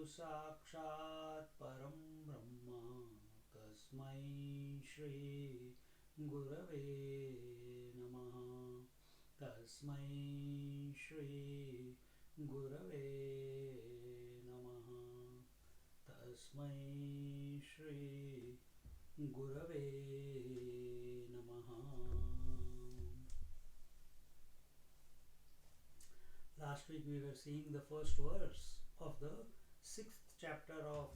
साक्षात् परं ब्रह्म तस्मै श्री गुरवे नमः तस्मै श्री गुरवे नमः तस्मै श्री गुरवे नमः. Last week we were seeing the first verse of the 6th chapter of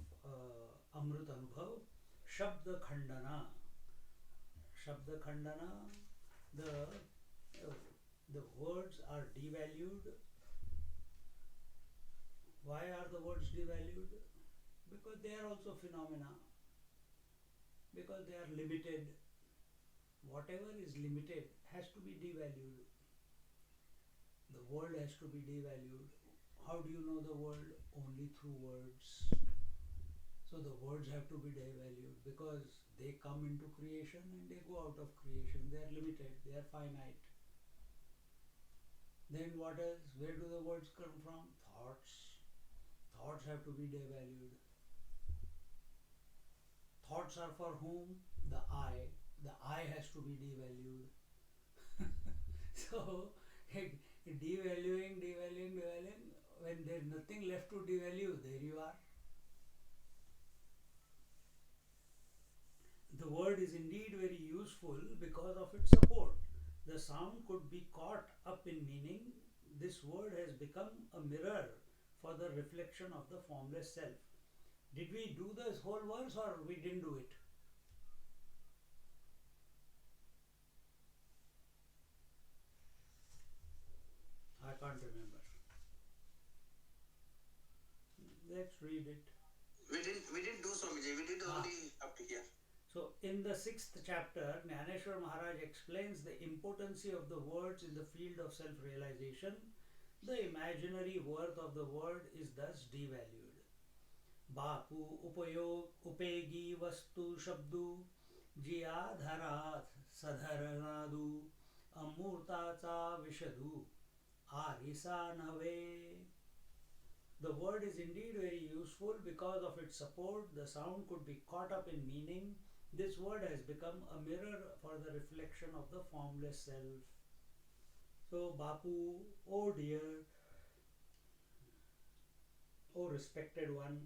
Amrutanubhava, Shabda Khandana. Shabda Khandana, the words are devalued. Why are the words devalued? Because they are also phenomena. Because they are limited. Whatever is limited has to be devalued. The world has to be devalued. How do you know the world? Only through words. So the words have to be devalued because they come into creation and they go out of creation. They are limited, they are finite. Then what else? Where do the words come from? Thoughts. Thoughts have to be devalued. Thoughts are for whom? The I. The I has to be devalued. So, devaluing, when there is nothing left to devalue, there you are. The word is indeed very useful because of its support. The sound could be caught up in meaning. This word has become a mirror for the reflection of the formless self. Did we do this whole verse or we didn't do it? I can't remember. Let's read it. We didn't do Swamiji, we did only up to here. So in the 6th chapter, Jnaneshwar Maharaj explains the importance of the words in the field of self-realization. The imaginary worth of the word is thus devalued. Bapu upayog upegi vastu shabdu jiyadharat sadharanadu amurtacha vishadu arisa nave. The word is indeed very useful because of its support. The sound could be caught up in meaning. This word has become a mirror for the reflection of the formless self. So, Bapu, oh dear, oh respected one,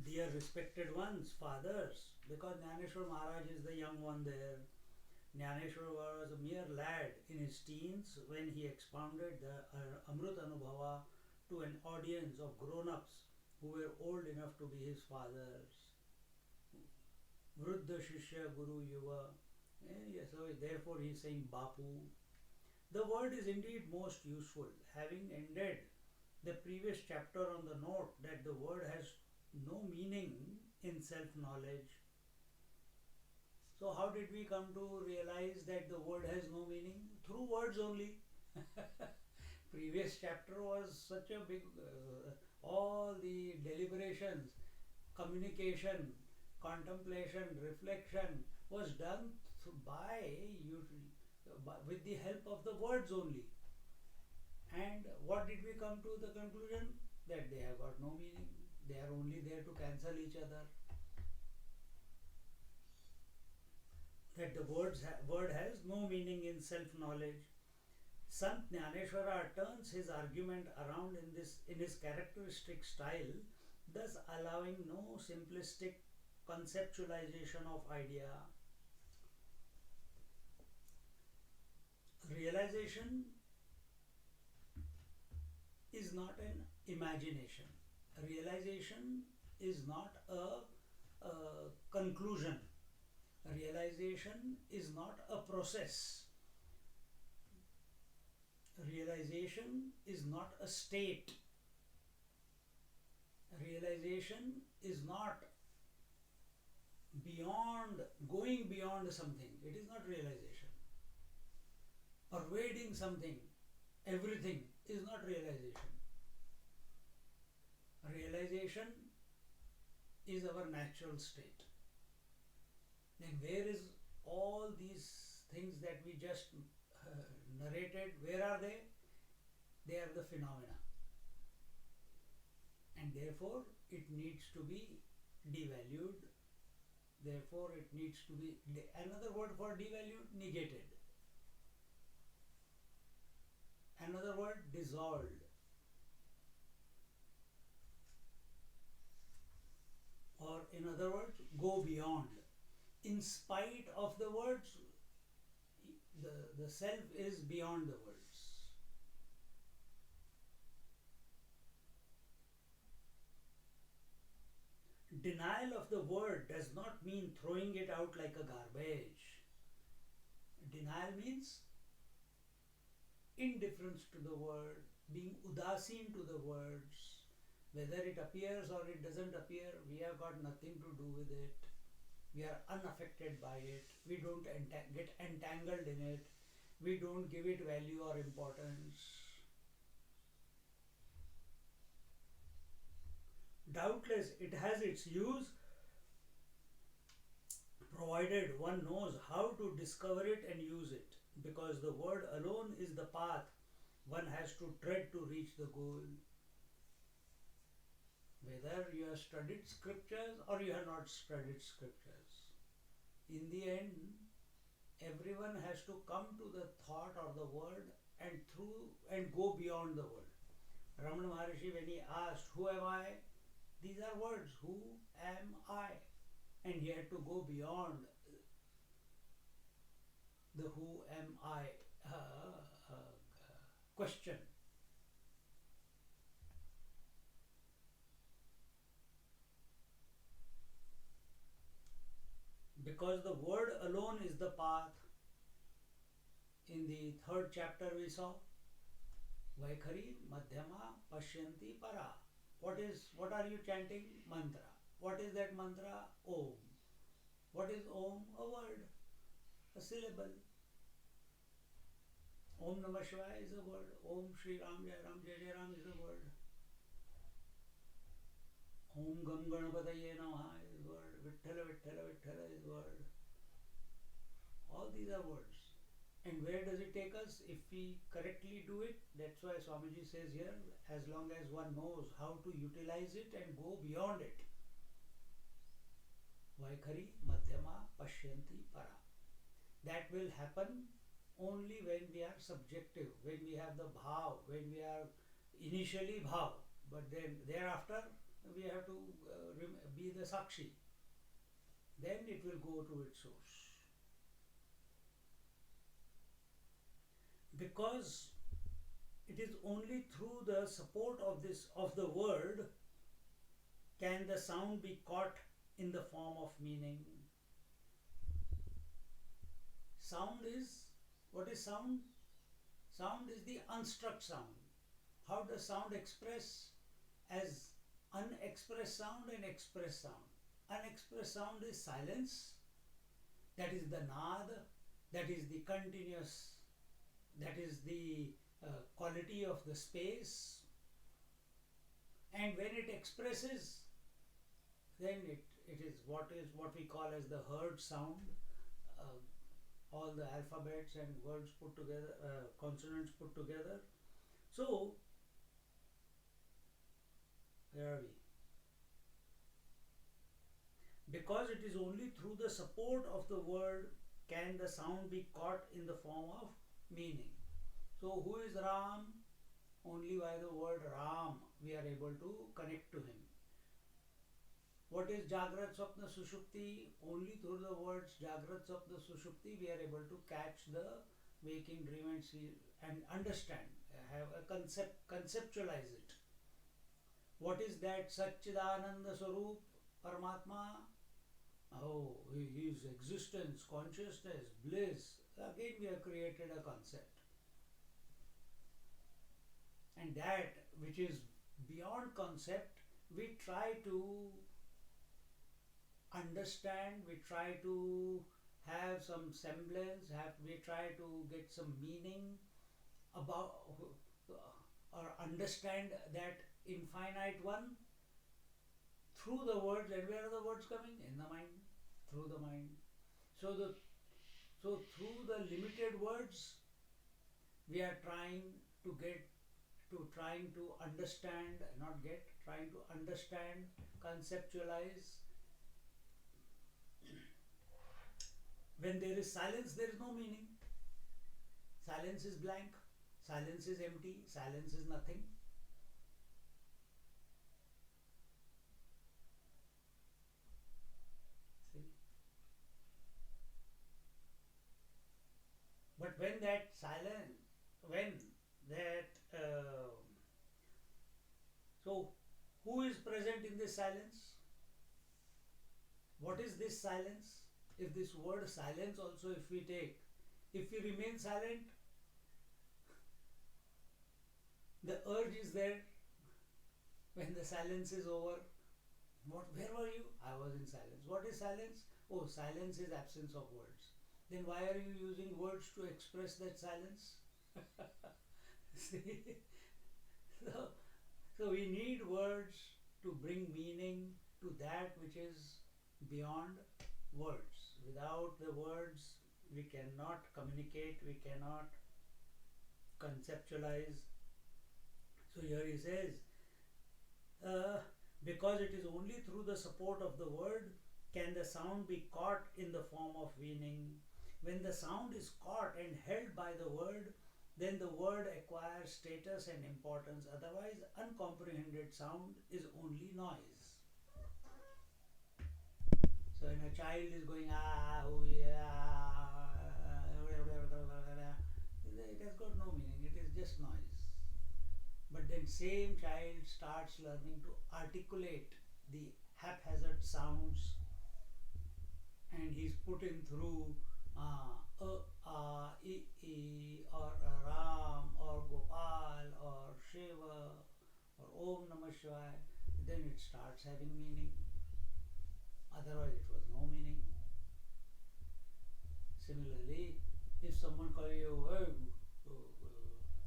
dear respected ones, fathers, because Jnaneshwar Maharaj is the young one there. Jnaneshwar was a mere lad in his teens when he expounded the Amrutanubhava to an audience of grown-ups who were old enough to be his fathers. Vruddha Shishya Guru Yuva. So therefore he is saying Bapu. The word is indeed most useful. Having ended the previous chapter on the note that the word has no meaning in self-knowledge. So how did we come to realize that the word has no meaning? Through words only. Previous chapter was such a big, all the deliberations, communication, contemplation, reflection was done with the help of the words only. And what did we come to the conclusion? That they have got no meaning. They are only there to cancel each other. That the word has no meaning in self-knowledge. Sant Jnaneshwara turns his argument around in his characteristic style, thus allowing no simplistic conceptualization of idea. Realization is not an imagination. Realization is not a conclusion. Realization is not a process. Realization is not a state. Realization is not going beyond something. It is not realization. Pervading something, everything is not realization. Realization is our natural state. Then where is all these things that we just narrated, where are they? They are the phenomena. Therefore, it needs to be devalued. Therefore, it needs to be, another word for devalued, negated. Another word, dissolved. Or in other words, go beyond. In spite of the words, the self is beyond the words. Denial of the word does not mean throwing it out like a garbage. Denial means indifference to the word, being udasin to the words. Whether it appears or it doesn't appear, we have got nothing to do with it. We are unaffected by it. We don't get entangled in it. We don't give it value or importance. Doubtless, it has its use, provided one knows how to discover it and use it, because the word alone is the path one has to tread to reach the goal. Whether you have studied scriptures or you have not studied scriptures, in the end, everyone has to come to the thought or the word and go beyond the word. Ramana Maharshi, when he asked, "Who am I?" These are words, who am I? And he had to go beyond the who am I question. Because the word alone is the path. In the 3rd chapter we saw, Vaikhari, Madhyama, Pashyanti, Para. What are you chanting? Mantra. What is that mantra? Om. What is Om? A word, a syllable. Om Namah Shivaya is a word. Om Shri Ram Jai Ram Jai Jai Ram is a word. Om Gam Ganapataye Namaha is a word. Vitthala Vitthala Vitthala is a word. All these are words. And where does it take us? If we correctly do it, that's why Swamiji says here, as long as one knows how to utilize it and go beyond it. Vaikhari, Madhyama, Pashyanti, Para. That will happen only when we are subjective, when we have the bhav, when we are initially bhav, but then thereafter we have to be the sakshi. Then it will go to its source. Because it is only through the support of the word can the sound be caught in the form of meaning. Sound is, what is sound? Sound is the unstruck sound. How does sound express? As unexpressed sound and expressed sound. Unexpressed sound is silence, that is the nad, that is the continuous, that is the quality of the space, and when it expresses, then it is what we call as the heard sound, all the alphabets and words put together, consonants put together. So where are we? Because it is only through the support of the word can the sound be caught in the form of meaning. So who is Ram? Only by the word Ram we are able to connect to him. What is Jagrat, Swapna, Sushupti? Only through the words Jagrat, Swapna, Sushupti we are able to catch the waking dream and see and understand, have a conceptualize it. What is that Satchidananda Swarup, Paramatma? Oh, his existence, consciousness, bliss. Again we have created a concept. And that which is beyond concept, we try to understand, we try to have some semblance, we try to get some meaning about or understand that infinite one through the words. And where are the words coming? In the mind, through the mind. So through the limited words, we are trying to get to trying to understand, not get, trying to understand, conceptualize. When there is silence, there is no meaning. Silence is blank, silence is empty, silence is nothing. See? But when that silence, when that, so who is present in this silence? What is this silence? If this word silence also, if we take, if we remain silent, the urge is there. When the silence is over, where were you? I was in silence. What is silence? Oh, silence is absence of words. Then why are you using words to express that silence? See? So we need words to bring meaning to that which is beyond words. Without the words, we cannot communicate, we cannot conceptualize. So here he says, because it is only through the support of the word can the sound be caught in the form of meaning. When the sound is caught and held by the word, then the word acquires status and importance. Otherwise, uncomprehended sound is only noise. So when a child is going, oh yeah, it has got no meaning, it is just noise. But then same child starts learning to articulate the haphazard sounds, and he's put in through or Ram or Gopal or Shiva or Om Namah Shivaya, then it starts having meaning. Otherwise it was no meaning. Similarly, if someone calls you,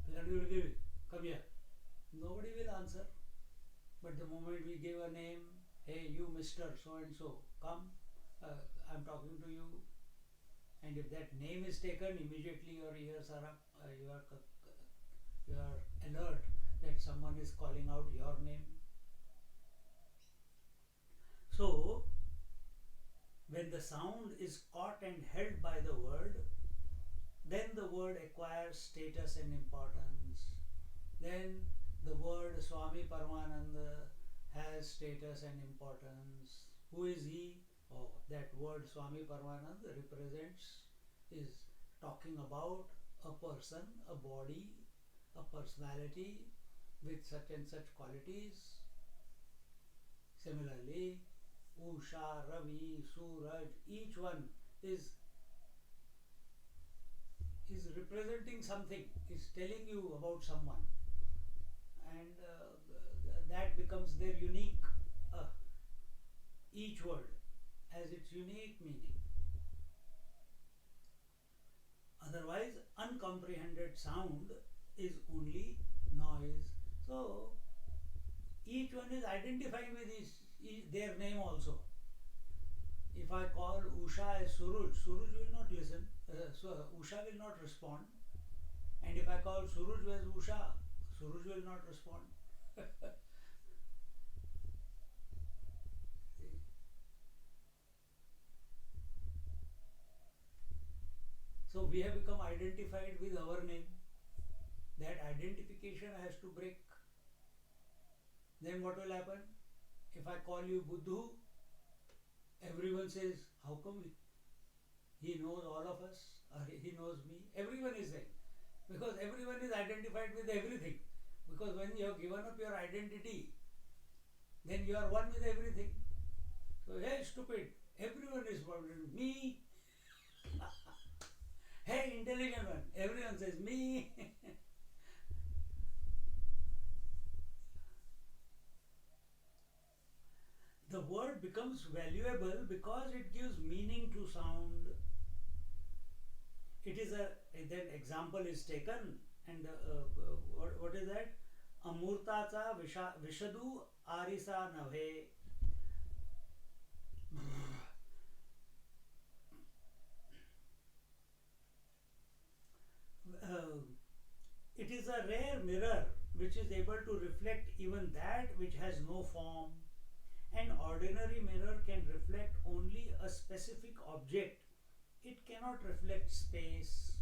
hey, come here, nobody will answer. But the moment we give a name, hey, you Mr. So and so, come, I'm talking to you. And if that name is taken, immediately your ears are up, you are alert that someone is calling out your name. So, when the sound is caught and held by the word, then the word acquires status and importance. Then the word Swami Paramananda has status and importance. Who is he? Oh, that word Swami Paramananda represents, is talking about a person, a body, a personality with such and such qualities. Similarly, Usha, Ravi, Suraj, each one is representing something, is telling you about someone, and that becomes their unique, each word has its unique meaning. Otherwise, uncomprehended sound is only noise. So, each one is identifying with their name also. If I call Usha as Suraj, Suraj will not listen, Usha will not respond. And if I call Suraj as Usha, Suraj will not respond. So we have become identified with our name. That identification has to break. Then what will happen? If I call you Buddhu, everyone says, how come he knows all of us, or he knows me? Everyone is saying, because everyone is identified with everything. Because when you have given up your identity, then you are one with everything. So, hey, stupid, everyone is wondering, me. Hey, intelligent one, everyone says, me. The word becomes valuable because it gives meaning to sound. It is then example is taken, and what is that? Amurtacha Vishadu Arisa Nave. It is a rare mirror which is able to reflect even that which has no form. An ordinary mirror can reflect only a specific object. It cannot reflect space.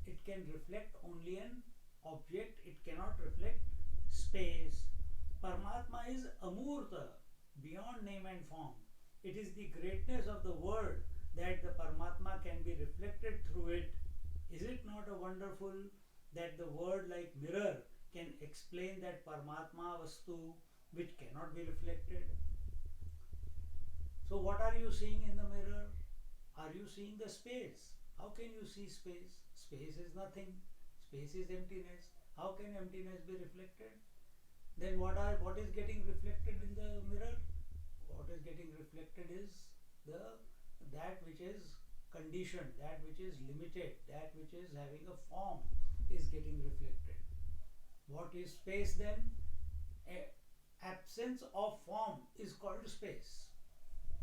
It can reflect only an object. It cannot reflect space. Paramatma is Amurta, beyond name and form. It is the greatness of the world that the Paramatma can be reflected through it. Is it not a wonderful that the word like mirror can explain that Paramatma Vastu which cannot be reflected? So what are you seeing in the mirror? Are you seeing the space? How can you see space? Space is nothing. Space is emptiness. How can emptiness be reflected? Then what is getting reflected in the mirror? What is getting reflected is that which is conditioned, that which is limited, that which is having a form is getting reflected. What is space then? Absence of form is called space.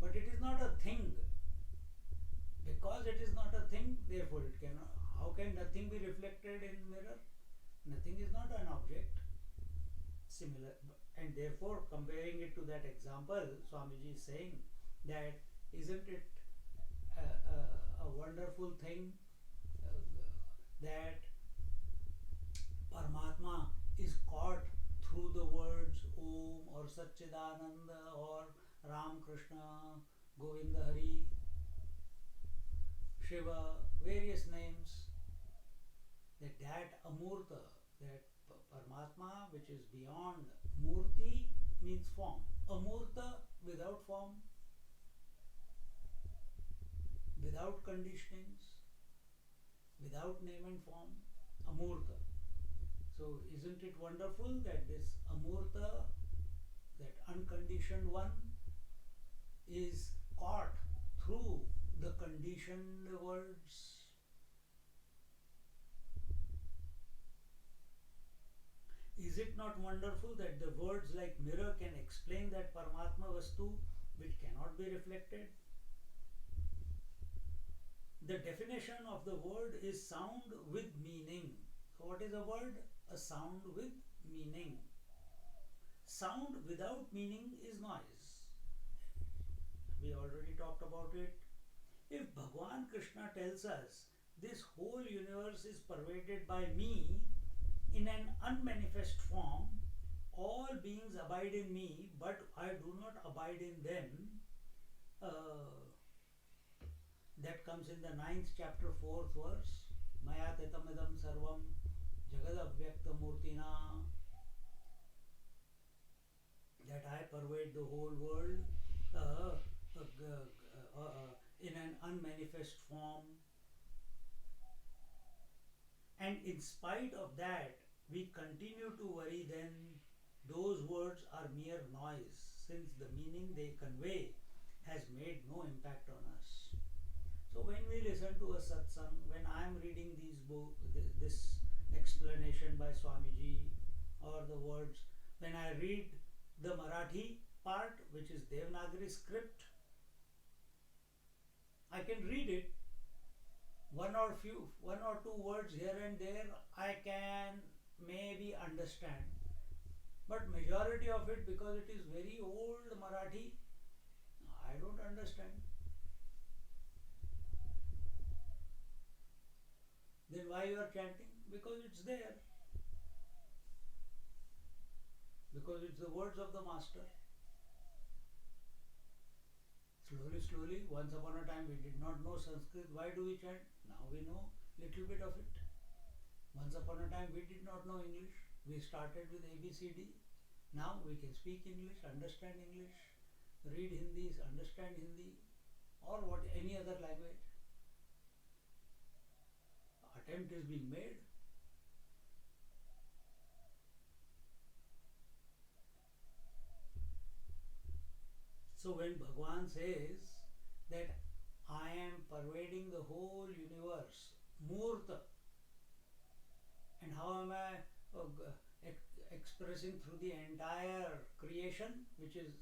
But it is not a thing. Because it is not a thing, therefore it cannot. How can nothing be reflected in mirror? Nothing is not an object. Similar, and therefore comparing it to that example, Swamiji is saying that isn't it a wonderful thing that Paramatma is caught through the words Om or Satchidananda or Ram Krishna, Govinda Hari, Shiva, various names, that Amurta, that Paramatma which is beyond. Murti means form. Amurta, without form, without conditionings, without name and form. Amurta. So isn't it wonderful that this Amurta, that unconditioned one, is caught through the conditioned words? Is it not wonderful that the words like mirror can explain that Paramatma Vastu which cannot be reflected? The definition of the word is sound with meaning. So what is a word? A sound with meaning. Sound without meaning is noise. We already talked about it. If Bhagwan Krishna tells us this whole universe is pervaded by me, in an unmanifest form, all beings abide in me, but I do not abide in them. That comes in the 9th chapter, 4th verse. Maya tetamidam sarvam jagadavyakta murtina. That I pervade the whole world in an unmanifest form. And in spite of that, we continue to worry, then those words are mere noise, since the meaning they convey has made no impact on us. So when we listen to a satsang, when I am reading this explanation by Swamiji, or the words, when I read the Marathi part, which is Devanagari script, I can read it. One or two words here and there I can maybe understand, but majority of it, because it is very old Marathi, I don't understand. Then why you are chanting? Because it's there. Because it's the words of the master. Slowly, once upon a time we did not know Sanskrit. Why do we chant? Now we know little bit of it. Once upon a time we did not know English. We started with ABCD. Now we can speak English, understand English, read Hindi, understand Hindi, or any other language. Attempt is being made. So when Bhagwan says that I am pervading the whole universe, Murta, and how am I expressing through the entire creation, which is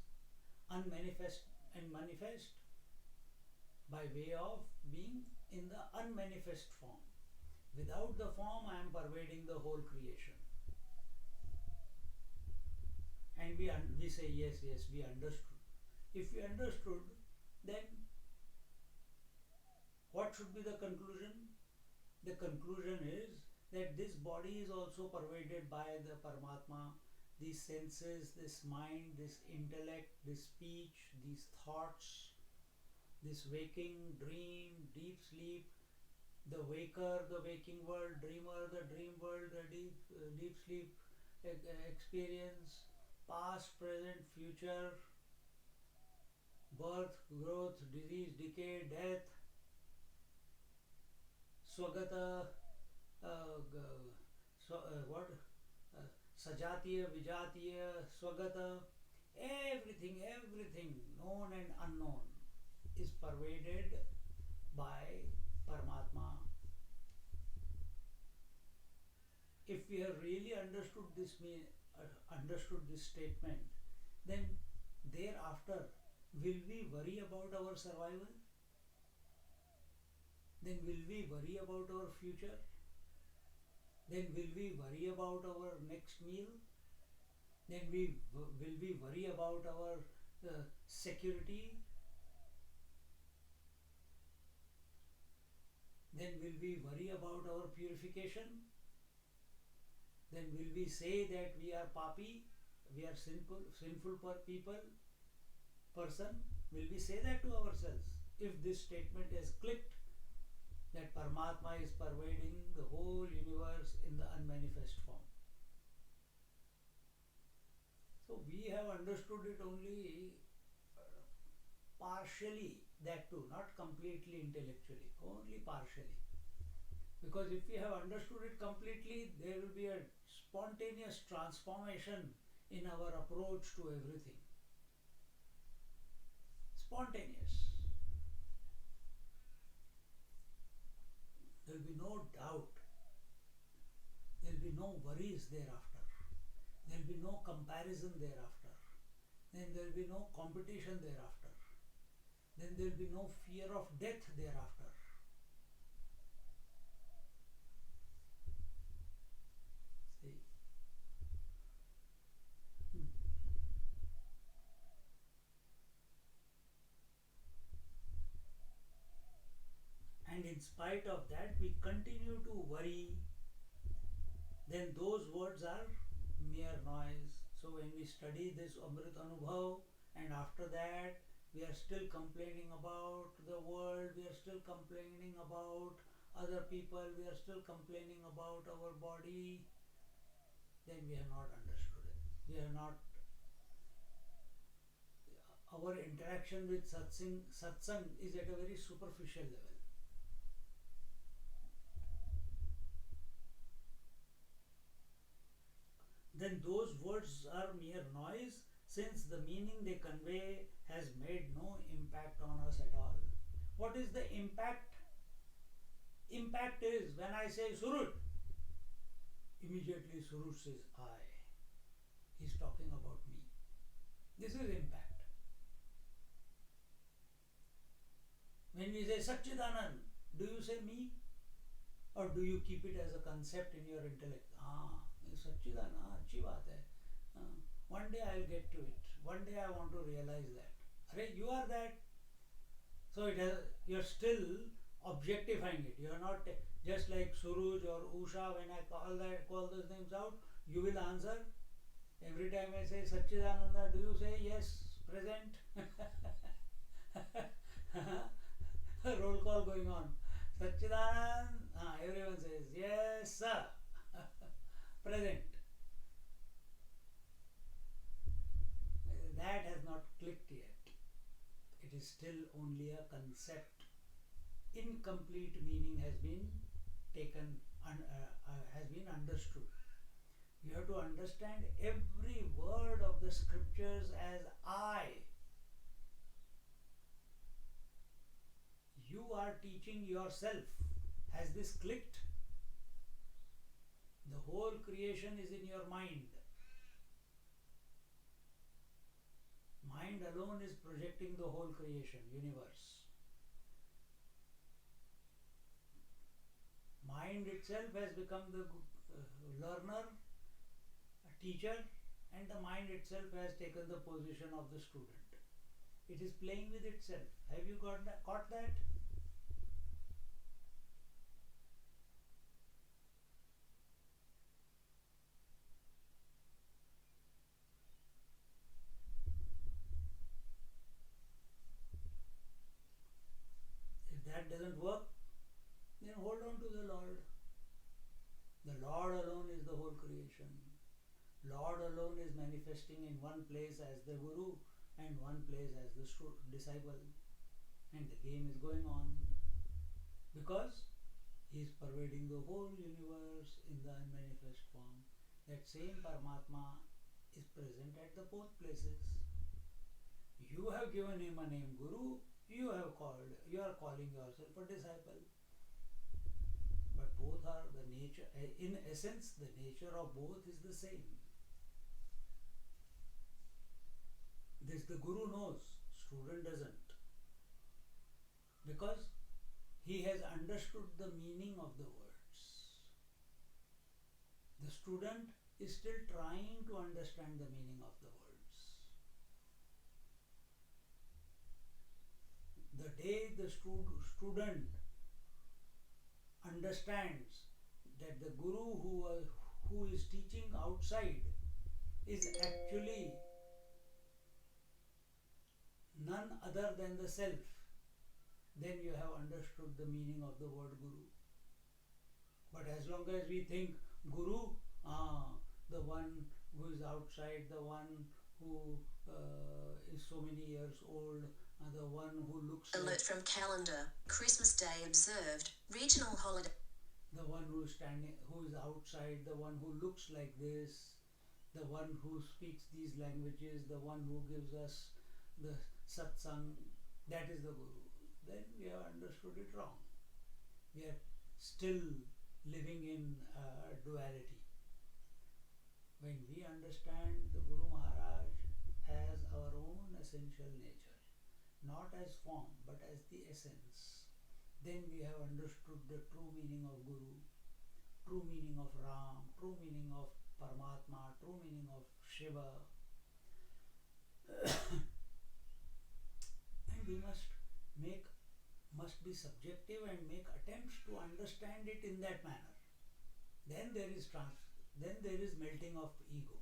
unmanifest and manifest, by way of being in the unmanifest form. Without the form, I am pervading the whole creation. And we say, yes, we understood. If we understood, then what should be the conclusion? The conclusion is that this body is also pervaded by the Paramatma, these senses, this mind, this intellect, this speech, these thoughts, this waking, dream, deep sleep, the waker, the waking world, dreamer, the dream world, the deep sleep experience, past, present, future, birth, growth, disease, decay, death, swagata, sajatiya, vijatiya, swagata, everything known and unknown is pervaded by Paramatma. If we have really understood this statement, then thereafter, will we worry about our survival? Then will we worry about our future? Then will we worry about our next meal? Then will we worry about our security? Then will we worry about our purification? Then will we say that we are papi, we are sinful person? Will we say that to ourselves if this statement is clicked, that Paramatma is pervading the whole universe in the unmanifest form? So we have understood it only partially, that too, not completely intellectually, only partially. Because if we have understood it completely, there will be a spontaneous transformation in our approach to everything. Spontaneous. There will be no doubt. There will be no worries thereafter. There will be no comparison thereafter. Then there will be no competition thereafter. Then there will be no fear of death thereafter. See? And in spite of that, we continue to worry, then those words are mere noise. So when we study this Amrutanubhava, and after that we are still complaining about the world, we are still complaining about other people, we are still complaining about our body, then we have not understood it. We have not. Our interaction with satsang is at a very superficial level. Then those words are mere noise, since the meaning they convey has made no impact on us at all. What is the impact? Impact is when I say Suraj, immediately Suraj says I. He's talking about me. This is impact. When we say Satchidanand, do you say me? Or do you keep it as a concept in your intellect? Satchidanand, अच्छी बात है. One day I'll get to it. One day I want to realize that. Arey, you are that. So you're still objectifying it. You are not just like Suraj or Usha. When I call those names out, you will answer. Every time I say Satchidananda, do you say yes, present? Roll call going on. Satchidanand, everyone says yes, sir. Present. That has not clicked yet. It is still only a concept. Incomplete meaning has been taken, has been understood. You have to understand every word of the scriptures as I. You are teaching yourself. Has this clicked? The whole creation is in your mind. Mind alone is projecting the whole creation, universe. Mind itself has become the learner, a teacher, and the mind itself has taken the position of the student. It is playing with itself. Have you caught that? If that doesn't work, then hold on to the Lord. The Lord alone is the whole creation. Lord alone is manifesting in one place as the Guru and one place as the disciple. And the game is going on. Because he is pervading the whole universe in the unmanifest form. That same Paramatma is present at the both places. You have given him a name Guru, you are calling yourself a disciple. But both are the nature, in essence, the nature of both is the same. This the Guru knows, student doesn't. Because he has understood the meaning of the words. The student is still trying to understand the meaning of the words. The day the student understands that the Guru who is teaching outside is actually none other than the self, then you have understood the meaning of the word Guru. But as long as we think Guru, the one who is outside, the one who is so many years old, the one who looks alert like, from calendar, Christmas Day observed, regional holiday. the one who is standing, who is outside, the one who looks like this, the one who speaks these languages, the one who gives us the satsang, that is the Guru. Then we have understood it wrong. We are still living in duality. When we understand the Guru Maharaj as our own essential nature, not as form but as the essence, then we have understood the true meaning of Guru, true meaning of Ram, true meaning of Paramatma, true meaning of Shiva. And we must be subjective and make attempts to understand it in that manner. Then there is melting of ego.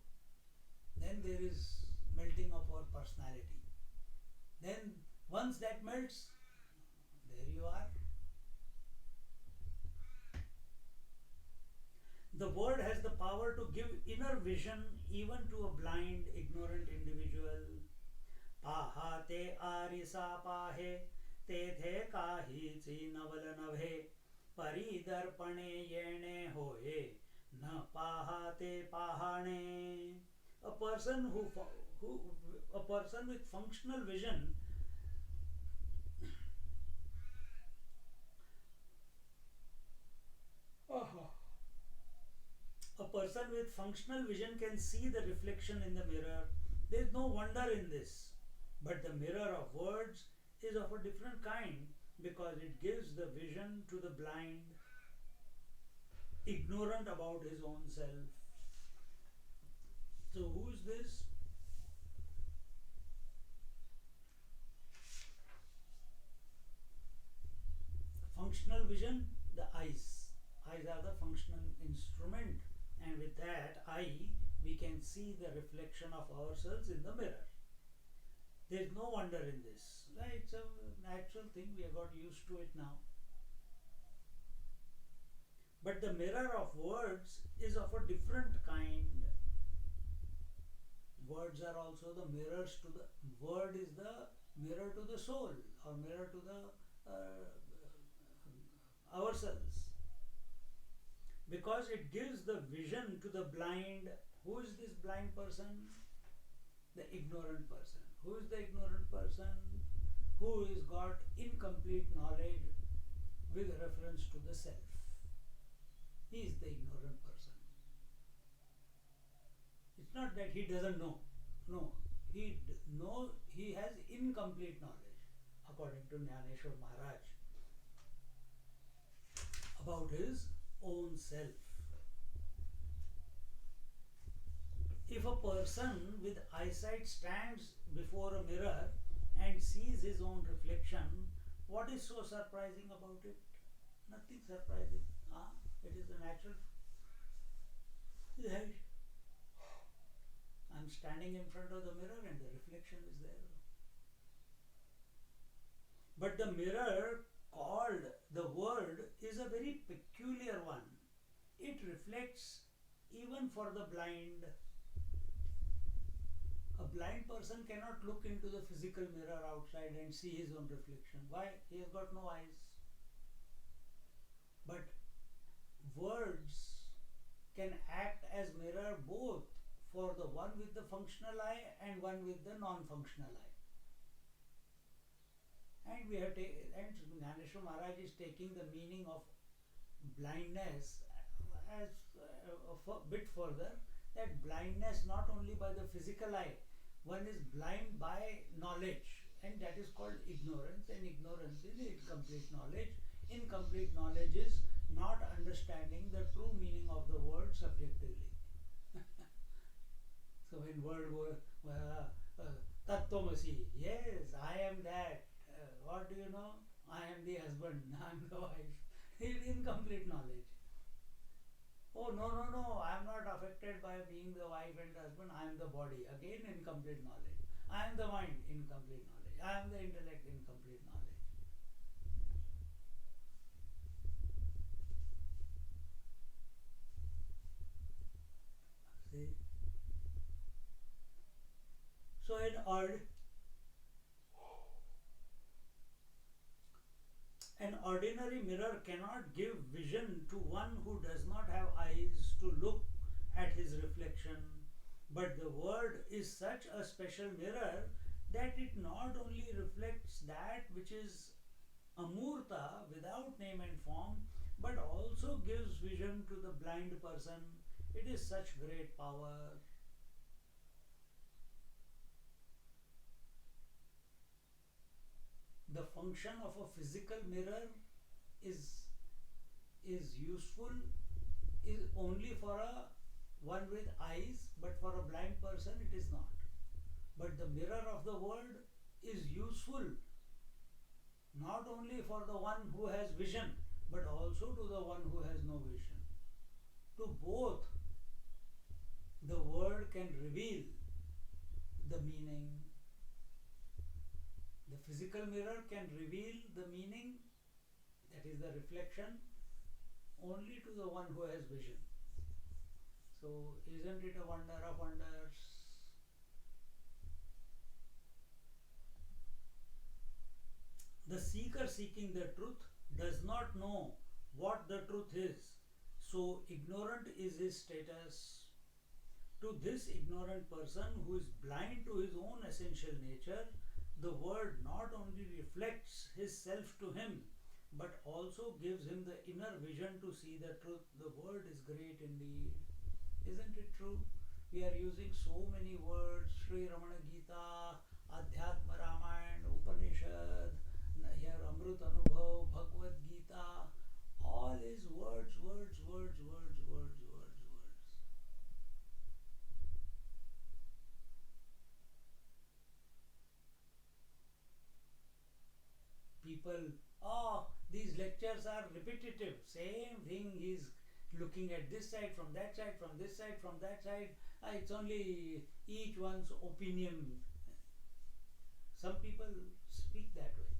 Then there is melting of our personality. Then once that melts, there you are. The word has the power to give inner vision even to a blind, ignorant individual. Pahate arisa pahe, tethe kahi chi naval navhe, paridarpane yene hoye, na pahate pahane. A person a person with functional vision a person with functional vision can see the reflection in the mirror. There is no wonder in this. But the mirror of words is of a different kind because it gives the vision to the blind, ignorant about his own self. So who is this? Functional vision, the eyes. Eyes are the functional instrument, and with that eye we can see the reflection of ourselves in the mirror. There is no wonder in this. It's a natural thing, we have got used to it now. But the mirror of words is of a different kind. Words are also the mirrors to the word is the mirror to the soul or mirror to the ourselves. Because it gives the vision to the blind. Who is this blind person? The ignorant person. Who is the ignorant person? Who has got incomplete knowledge with reference to the self. He is the ignorant person. It's not that he doesn't know. No, he has incomplete knowledge, according to Jnaneshwar Maharaj, about his own self. If a person with eyesight stands before a mirror and sees his own reflection, what is so surprising about it? Nothing surprising. It is the natural. I'm standing in front of the mirror and the reflection is there. But the mirror called the world is a very peculiar one. It reflects even for the blind. A blind person cannot look into the physical mirror outside and see his own reflection. Why? He has got no eyes. But words can act as mirror both for the one with the functional eye and one with the non-functional eye. And we have and Gyaneshwar Maharaj is taking the meaning of blindness as a bit further, that blindness not only by the physical eye, one is blind by knowledge, and that is called ignorance, and ignorance is incomplete knowledge. Incomplete knowledge is not understanding the true meaning of the word subjectively. So when word Tattvamasi, yes, I am that. What do you know? I am the husband, I am the wife. It is incomplete knowledge. Oh, no, I am not affected by being the wife and husband. I am the body. Again, incomplete knowledge. I am the mind, incomplete knowledge. I am the intellect, incomplete knowledge. See? So an ordinary mirror cannot give vision to one who does not have eyes to look at his reflection. But the word is such a special mirror that it not only reflects that which is Amurta without name and form, but also gives vision to the blind person. It is such great power. The function of a physical mirror is useful is only for one with eyes, but for a blind person it is not. But the mirror of the world is useful not only for the one who has vision, but also to the one who has no vision. To both, the word can reveal the meaning. The physical mirror can reveal the meaning, that is the reflection, only to the one who has vision. So, isn't it a wonder of wonders? The seeker seeking the truth does not know what the truth is, so ignorant is his status. To this ignorant person who is blind to his own essential nature, the word not only reflects his self to him, but also gives him the inner vision to see the truth. The word is great indeed. Isn't it true? We are using so many words, Sri Ramana Gita, Adhyatma Ramayana, Upanishad, here Amrutanubhava, Bhagavad Gita, all is words. People, these lectures are repetitive, same thing, he's looking at this side, from that side, from this side, from that side, it's only each one's opinion. Some people speak that way,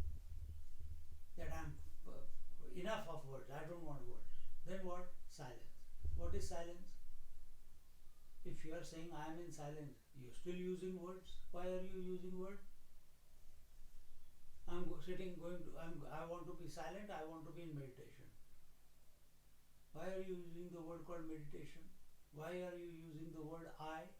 that I'm enough of words, I don't want words. Then what? Silence. What is silence? If you are saying I am in silence, you're still using words. Why are you using words? I want to be silent, I want to be in meditation. Why are you using the word called meditation? Why are you using the word I?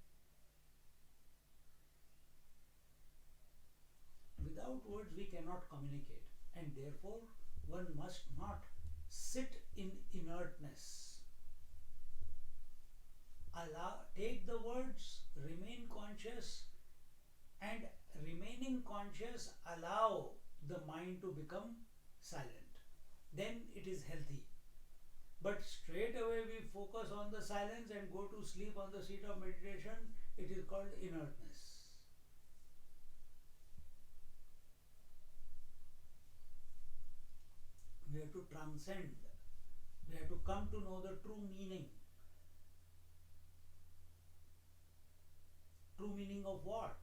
Without words we cannot communicate, and therefore one must not sit in inertness. Take the words, remain conscious, and remaining conscious, allow the mind to become silent. Then it is healthy. But straight away we focus on the silence and go to sleep on the seat of meditation. It is called inertness. We have to transcend. We have to come to know the true meaning. True meaning of what?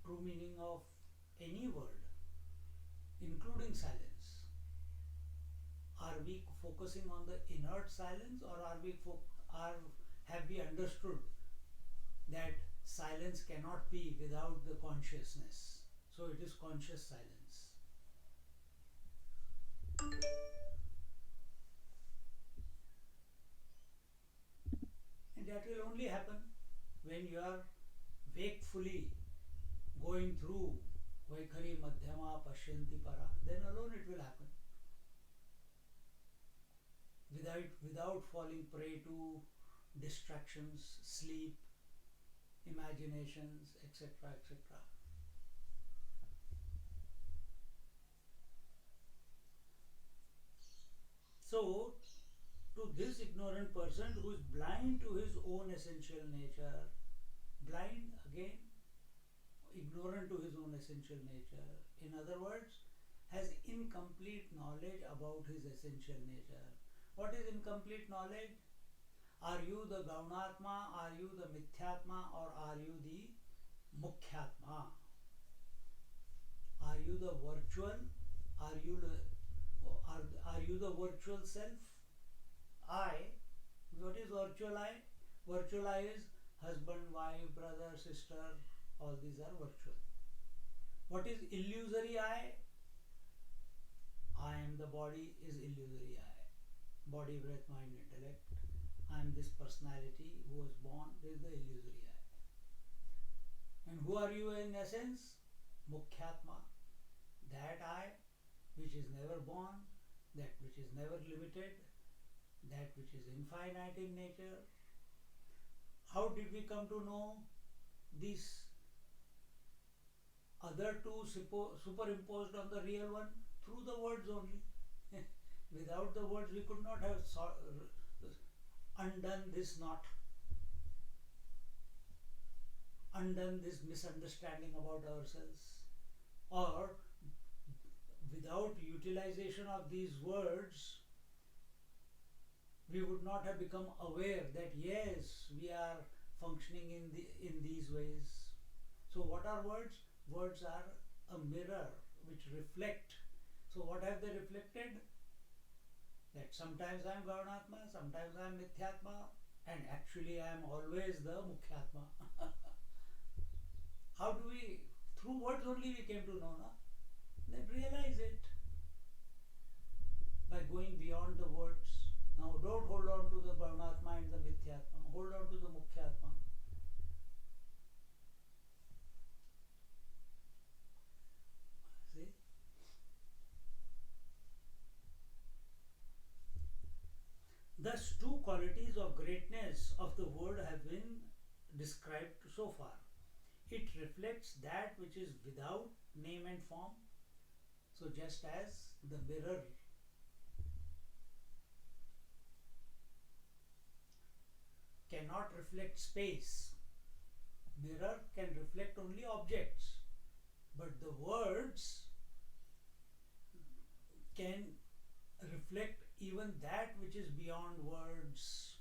True meaning of any word, including silence. Are we focusing on the inert silence, or have we understood that silence cannot be without the consciousness? So it is conscious silence. And that will only happen when you are wakefully going through Vaikhari Madhyama Pashyanti Para. Then alone it will happen. Without falling prey to distractions, sleep, imaginations, etc., etc. So, to this ignorant person who is blind to his own essential nature, blind again, ignorant to his own essential nature, in other words, has incomplete knowledge about his essential nature. What is incomplete knowledge? Are you the Gaunatma, are you the Mithyatma, or are you the Mukhyatma? Are you the virtual? Are you the virtual self? I. What is virtual I? Virtual I is husband, wife, brother, sister. All these are virtual. What is illusory I? I am the body is illusory I. Body, breath, mind, intellect. I am this personality who was born. This is the illusory I. And who are you in essence? Mukhyatma. That I which is never born, that which is never limited, that which is infinite in nature. How did we come to know these other two superimposed on the real one? Through the words only. Without the words we could not have undone this knot, undone this misunderstanding about ourselves, or without utilization of these words we would not have become aware that yes, we are functioning in these ways. So what are words? Words are a mirror which reflect. So what have they reflected? That sometimes I am Gaunatma, sometimes I am Mithyatma, and actually I am always the Mukhyatma. How do we? Through words only we came to know, no? Then realize it by going beyond the words. Now don't hold on to the Gaunatma and the Mithyatma. Hold on to the Mukhyatma. See? Thus, two qualities of greatness of the word have been described so far. It reflects that which is without name and form. So just as the mirror cannot reflect space, mirror can reflect only objects, but the words can reflect even that which is beyond words.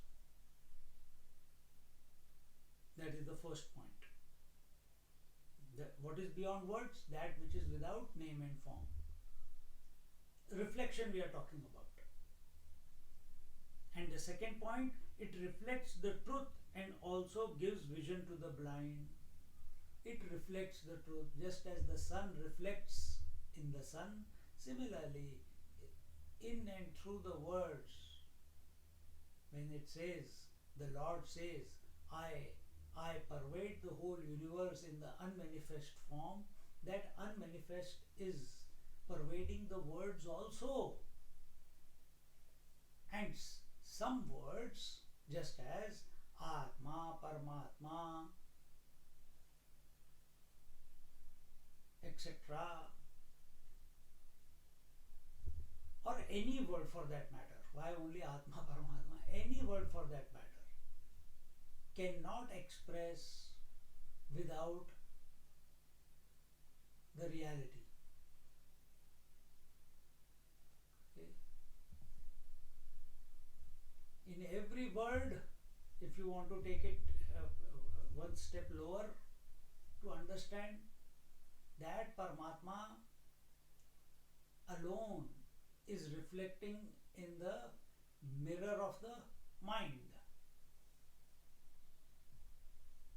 That is the first point. What is beyond words? That which is without name and form. Reflection we are talking about. And the second point, it reflects the truth and also gives vision to the blind. It reflects the truth, just as the sun reflects in the sun. Similarly, in and through the words, when it says, the Lord says, I pervade the whole universe in the unmanifest form, that unmanifest is pervading the words also. And some words, just as Atma, Paramatma, etc., or any word for that matter, why only Atma, Paramatma, any word for that matter, cannot express without the reality. Okay? In every word, if you want to take it one step lower, to understand that Paramatma alone is reflecting in the mirror of the mind.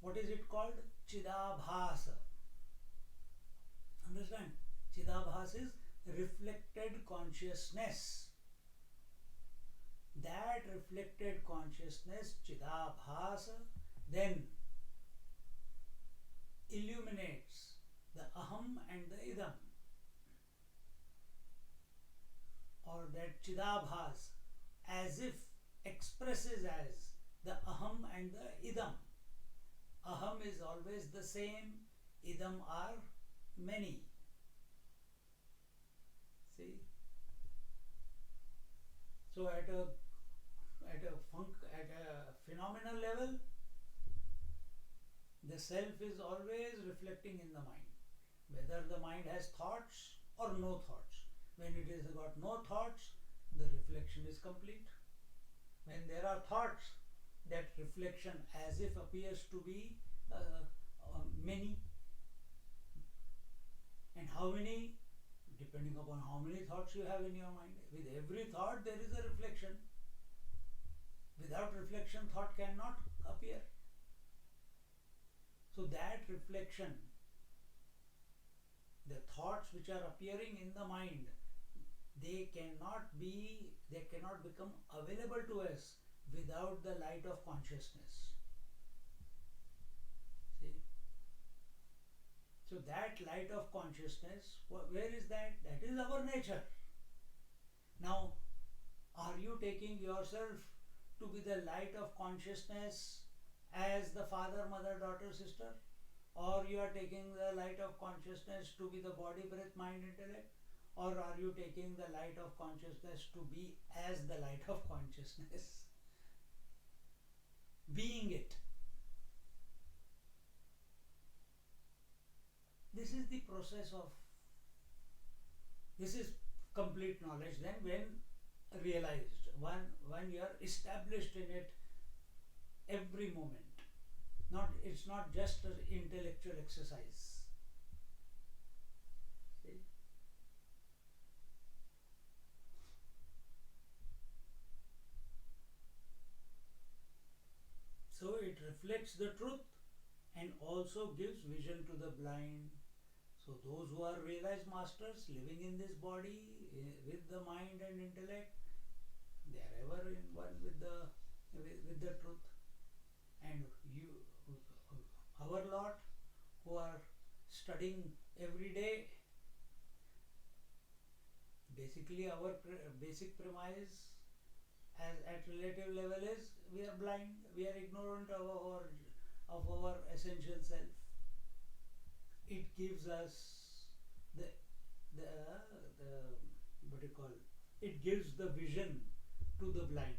What is it called? Chidabhasa. Understand? Chidabhasa is reflected consciousness. That reflected consciousness, Chidabhasa, then illuminates the aham and the idam, or that Chidabhas as if expresses as the aham and the idam. Aham is always the same, idam are many. See? So at a phenomenal level, the self is always reflecting in the mind, whether the mind has thoughts or no thoughts. When it has got no thoughts, the reflection is complete. When there are thoughts, that reflection as if appears to be many. And how many? Depending upon how many thoughts you have in your mind. With every thought there is a reflection. Without reflection, thought cannot appear. So that reflection, the thoughts which are appearing in the mind, they cannot become available to us without the light of consciousness. See? So that light of consciousness, where is that? That is our nature. Now, are you taking yourself to be the light of consciousness as the father, mother, daughter, sister? Or you are taking the light of consciousness to be the body, breath, mind, intellect? Or are you taking the light of consciousness to be as the light of consciousness? Being it. This is the process of, this is complete knowledge then when realized, when you are established in it every moment. It's not just an intellectual exercise. See? So it reflects the truth and also gives vision to the blind. So those who are realized masters living in this body with the mind and intellect, they are ever in one with the truth. And our lot who are studying every day, basically our basic premise at relative level is we are blind, we are ignorant of our essential self. It gives us it gives the vision to the blind.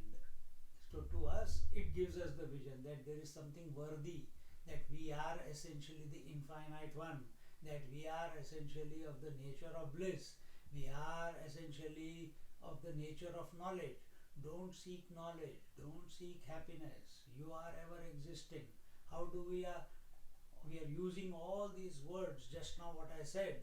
So to us, it gives us the vision that there is something worthy, that we are essentially the infinite one, that we are essentially of the nature of bliss, we are essentially of the nature of knowledge. Don't seek knowledge, don't seek happiness, you are ever existing. How do we are using all these words, just now what I said,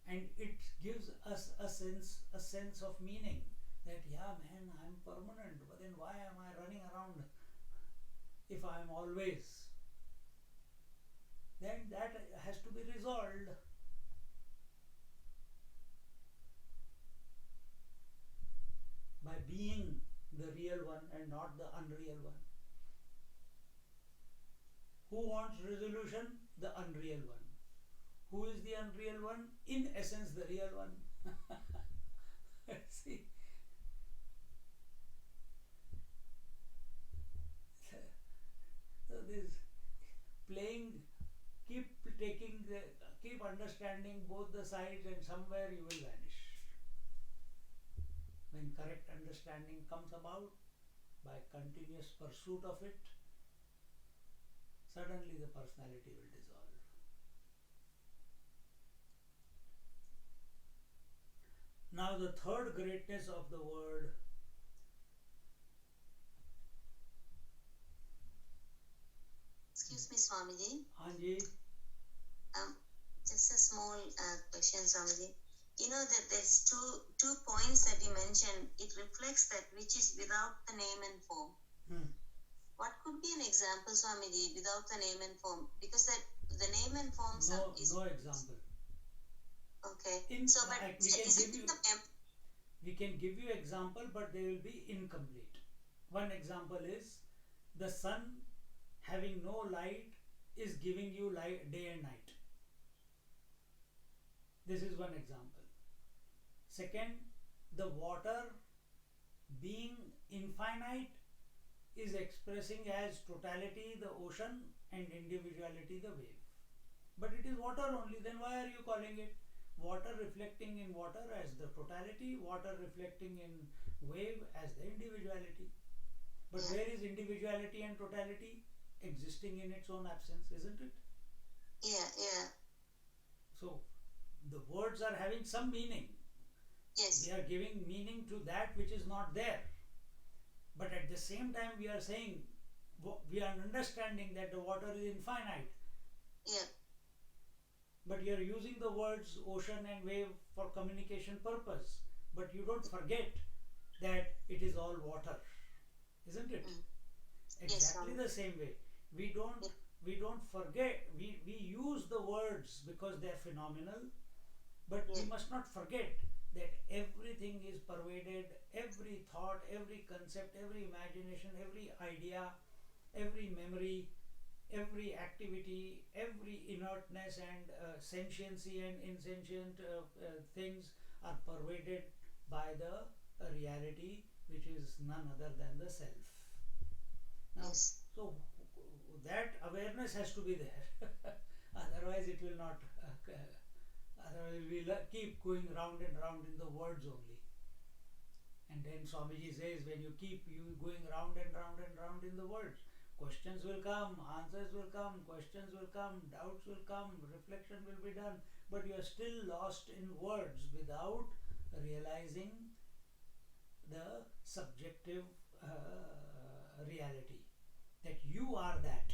and it gives us a sense of meaning, that yeah man, I'm permanent, but then why am I running around if I'm always? Then that has to be resolved. By being the real one and not the unreal one. Who wants resolution? The unreal one. Who is the unreal one? In essence, the real one. See? So this playing, keep understanding both the sides, and somewhere you will vanish. When correct understanding comes about by continuous pursuit of it, suddenly the personality will dissolve. Now the third greatness of the word. Excuse me, Swamiji. Anji. Just a small question, Swamiji. You know that there's two points that you mentioned. It reflects that which is without the name and form. What could be an example, Swamiji, without the name and form? Because that the name and form No example. Okay. We can give you example, but they will be incomplete. One example is the sun having no light is giving you light day and night. This is one example. Second, the water being infinite is expressing as totality the ocean and individuality the wave. But it is water only, then why are you calling it water reflecting in water as the totality, water reflecting in wave as the individuality? But where is individuality and totality? Existing in its own absence, isn't it? Yeah. So the words are having some meaning. Yes. We are giving meaning to that which is not there. But at the same time we are saying, we are understanding that the water is infinite. Yeah. But you are using the words ocean and wave for communication purpose. But you don't forget that it is all water. Isn't it? Exactly the same way. We don't forget, we use the words because they are phenomenal, but we must not forget that everything is pervaded, every thought, every concept, every imagination, every idea, every memory, every activity, every inertness and sentiency and insentient things are pervaded by the reality which is none other than the self. Now, so that awareness has to be there. Otherwise it will not, otherwise we will keep going round and round in the words only. And then Swamiji says, when you keep going round and round and round in the words, questions will come, answers will come, questions will come, doubts will come, reflection will be done, but you are still lost in words without realizing the subjective reality, that you are that.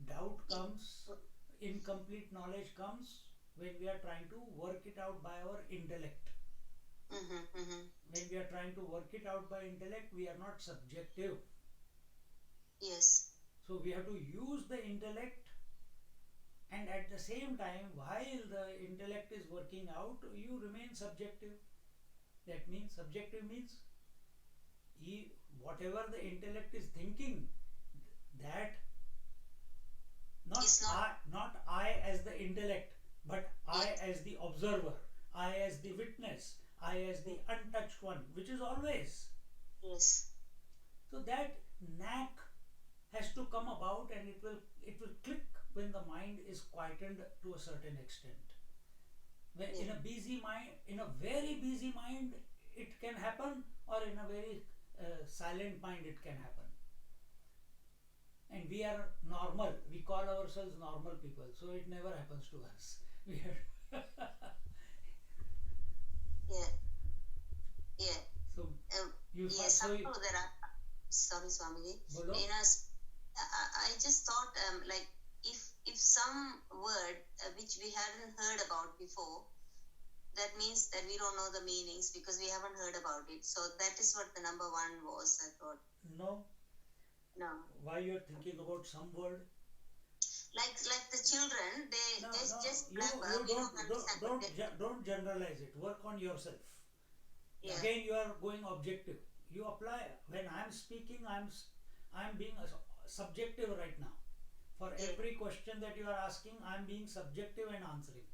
Doubt comes, incomplete knowledge comes when we are trying to work it out by our intellect. When we are trying to work it out by intellect, we are not subjective. Yes. So we have to use the intellect, and at the same time, while the intellect is working out, you remain subjective. That means, subjective means whatever the intellect is thinking, that not I as the intellect, but I as the observer, I as the witness, I as the untouched one, which is always. Yes. So that knack has to come about, and it will click when the mind is quietened to a certain extent. When in a busy mind, in a very busy mind, it can happen, or in a very silent mind, it can happen. And we are normal. We call ourselves normal people, so it never happens to us. We are Yeah. So you sorry, Swamiji. I just thought like if some word which we hadn't heard about before, that means that we don't know the meanings because we haven't heard about it. So that is what the number one was, I thought. No. Why you are thinking about some word? Like the children, they just don't generalize it. Work on yourself. Yeah. Again, you are going objective. You apply. When I am speaking, I am being subjective right now. For every question that you are asking, I am being subjective and answering.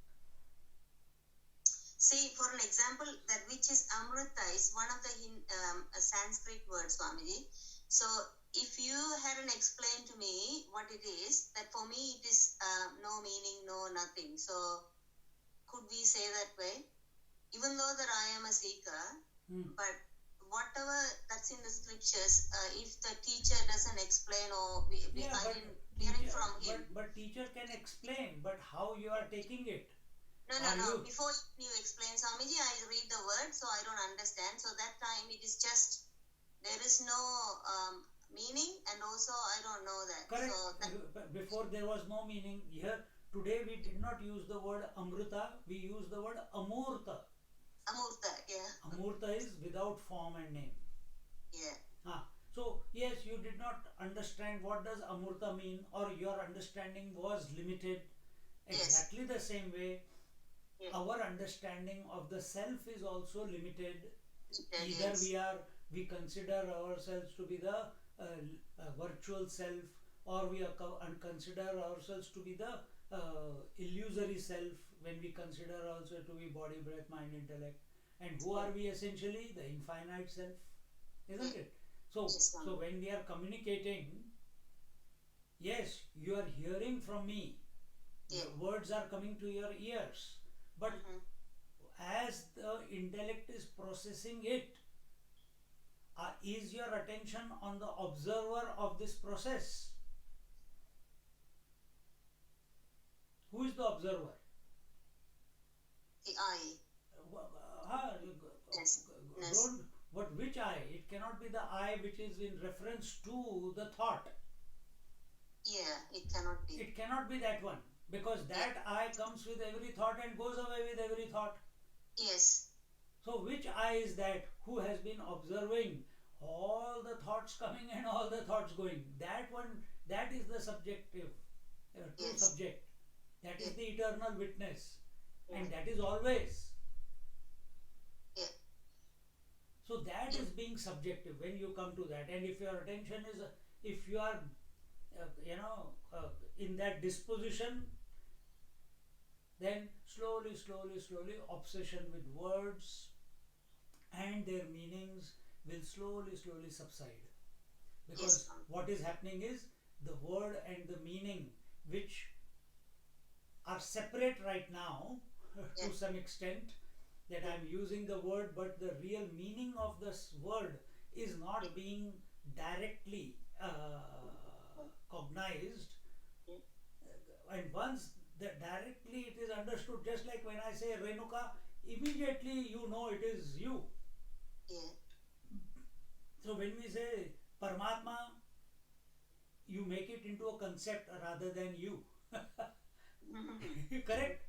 See, for an example, that which is Amrita is one of the Sanskrit words, Swamiji. So, if you hadn't explained to me what it is, that for me it is no meaning, no nothing. So, could we say that way? even though that I am a seeker, but whatever that's in the scriptures, if the teacher doesn't explain or hearing from him. But teacher can explain, but how you are taking it? No. Before you explain, Swamiji, I read the word, so I don't understand. So that time it is just, there is no meaning, and also I don't know that. Correct. So before there was no meaning. Here, today we did not use the word Amruta, we use the word Amurta. Amurta, yeah. Amurta is without form and name. Yeah. So, yes, you did not understand what does Amurta mean, or your understanding was limited. Exactly the same way, our understanding of the self is also limited. Either we consider ourselves to be the virtual self, or we consider ourselves to be the illusory self, when we consider also to be body, breath, mind, intellect. And who are we essentially? The infinite self, isn't it? So when we are communicating, yes, you are hearing from me. The words are coming to your ears. But as the intellect is processing it, is your attention on the observer of this process? Who is the observer? The I. But which I? It cannot be the I which is in reference to the thought. Yeah, it cannot be. It cannot be that one, because that I comes with every thought and goes away with every thought. Yes. So which I is that who has been observing all the thoughts coming and all the thoughts going? That one, that is the subjective, true subject. That is the eternal witness. And that is always. So that is being subjective when you come to that. And if your attention is, if you are, in that disposition, then slowly, obsession with words and their meanings will slowly subside. Because what is happening is, the word and the meaning, which are separate right now to some extent, that I am using the word, but the real meaning of this word is not being directly cognized. And once directly it is understood, just like when I say Renuka, immediately you know it is you. So when we say Paramatma, you make it into a concept rather than you. Correct?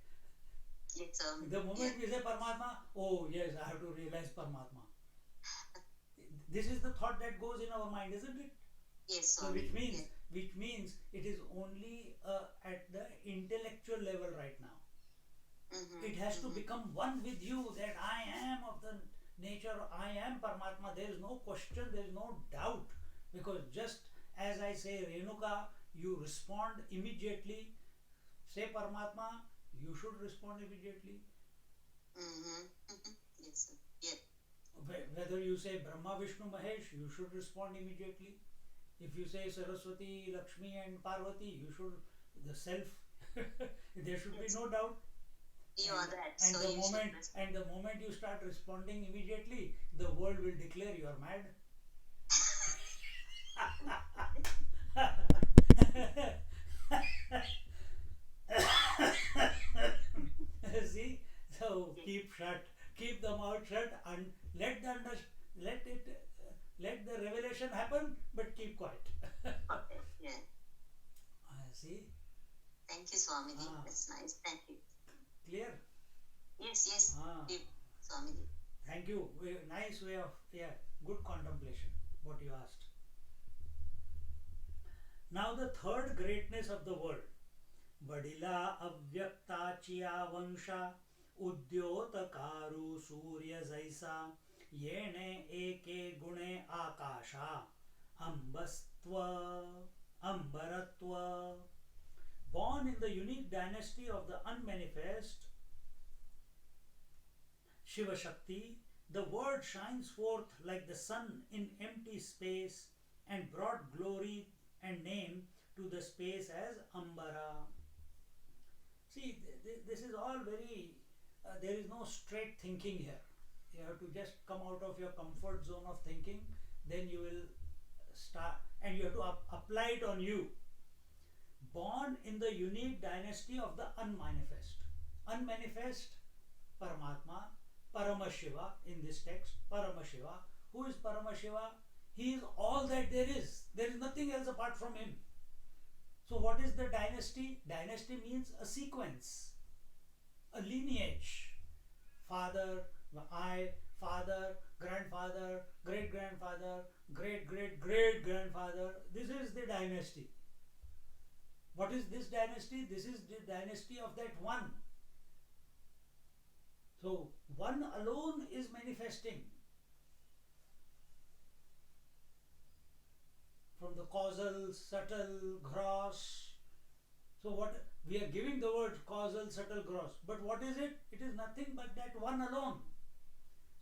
The moment we say Paramatma, oh yes, I have to realize Paramatma. This is the thought that goes in our mind, isn't it? Yes. So which means it is only at the intellectual level right now. It has to become one with you, that I am of the nature, I am Paramatma. There is no question, there is no doubt. Because just as I say Renuka, you respond immediately. Say Paramatma, you should respond immediately. Yes, sir. Yeah. Whether you say Brahma, Vishnu, Mahesh, you should respond immediately. If you say Saraswati, Lakshmi and Parvati, you should, the self, there should be no doubt. You are that. And the moment you start responding immediately, the world will declare you are mad. See, so keep the mouth shut, and let the revelation happen, but keep quiet. Okay, yeah. See? Thank you, Swamiji. That's nice. Thank you. Clear? Yes. Swamiji. Thank you. Nice way of, good contemplation, what you asked. Now the third greatness of the world. Vadila avyakta chiya vansha udyotakaru surya zaisa yene eke gune akasha ambaratva. Born in the unique dynasty of the Unmanifest, Shiva Shakti, the word shines forth like the sun in empty space and brought glory and name to the space as Ambara. See, this is all very there is no straight thinking here. You have to just come out of your comfort zone of thinking, then you will start, and you have to apply it on you. Born in the unique dynasty of the unmanifest. Unmanifest, Paramatma, Paramashiva in this text, Paramashiva. Who is Paramashiva? He is all that there is. There is nothing else apart from him. So what is the dynasty? Dynasty means a sequence, a lineage. Father, father, grandfather, great-grandfather, great-great-great-grandfather. This is the dynasty. What is this dynasty? This is the dynasty of that one. So one alone is manifesting from the causal, subtle, gross. So what we are giving the word causal, subtle, gross. But what is it? It is nothing but that one alone.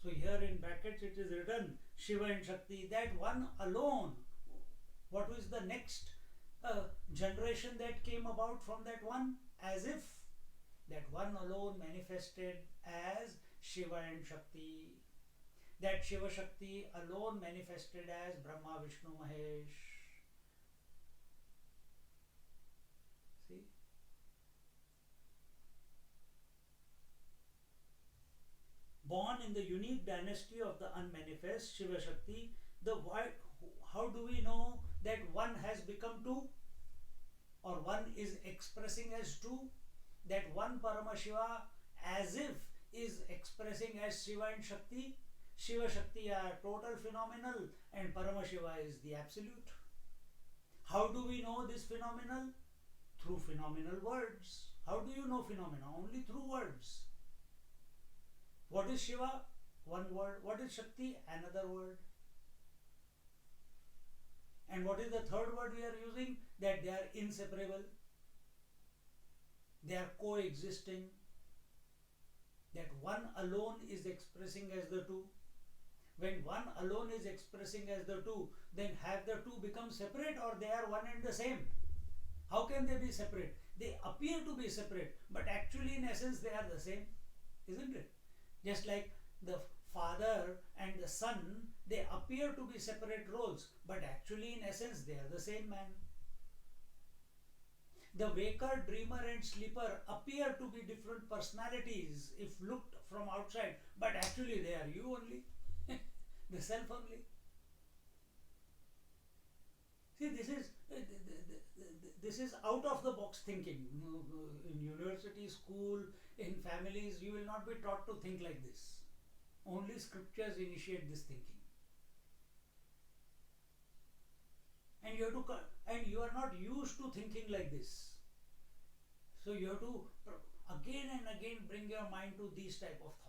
So here in brackets it is written Shiva and Shakti, that one alone. What was the next generation that came about from that one? As if that one alone manifested as Shiva and Shakti. That Shiva Shakti alone manifested as Brahma, Vishnu, Mahesh. See? Born in the unique dynasty of the unmanifest, Shiva Shakti, how do we know that one has become two? Or one is expressing as two? That one Paramashiva as if is expressing as Shiva and Shakti. Shiva Shakti are total phenomenal and Paramashiva is the absolute. How do we know this phenomenal? Through phenomenal words. How do you know phenomena? Only through words. What is Shiva? One word. What is Shakti? Another word. And what is the third word we are using? That they are inseparable. They are coexisting. That one alone is expressing as the two. When one alone is expressing as the two, then have the two become separate, or they are one and the same? How can they be separate? They appear to be separate, but actually in essence they are the same, isn't it? Just like the father and the son, they appear to be separate roles, but actually in essence they are the same man. The waker, dreamer and sleeper appear to be different personalities if looked from outside, but actually they are you only, the self only. See, this is out of the box thinking. In university, school, in families, you will not be taught to think like this. Only scriptures initiate this thinking. And you are not used to thinking like this. So you have to again and again bring your mind to these type of thoughts.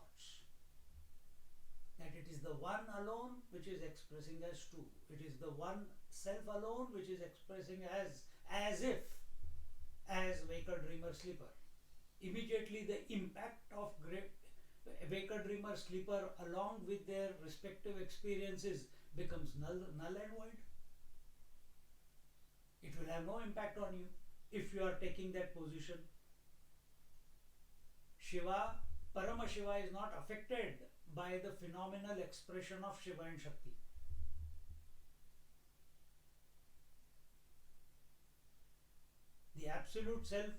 That it is the one alone which is expressing as two. It is the one self alone which is expressing as if, as waker, dreamer, sleeper. Immediately the impact of waker, dreamer, sleeper along with their respective experiences becomes null and void. It will have no impact on you if you are taking that position. Shiva, Paramashiva is not affected by the phenomenal expression of Shiva and Shakti. The absolute self,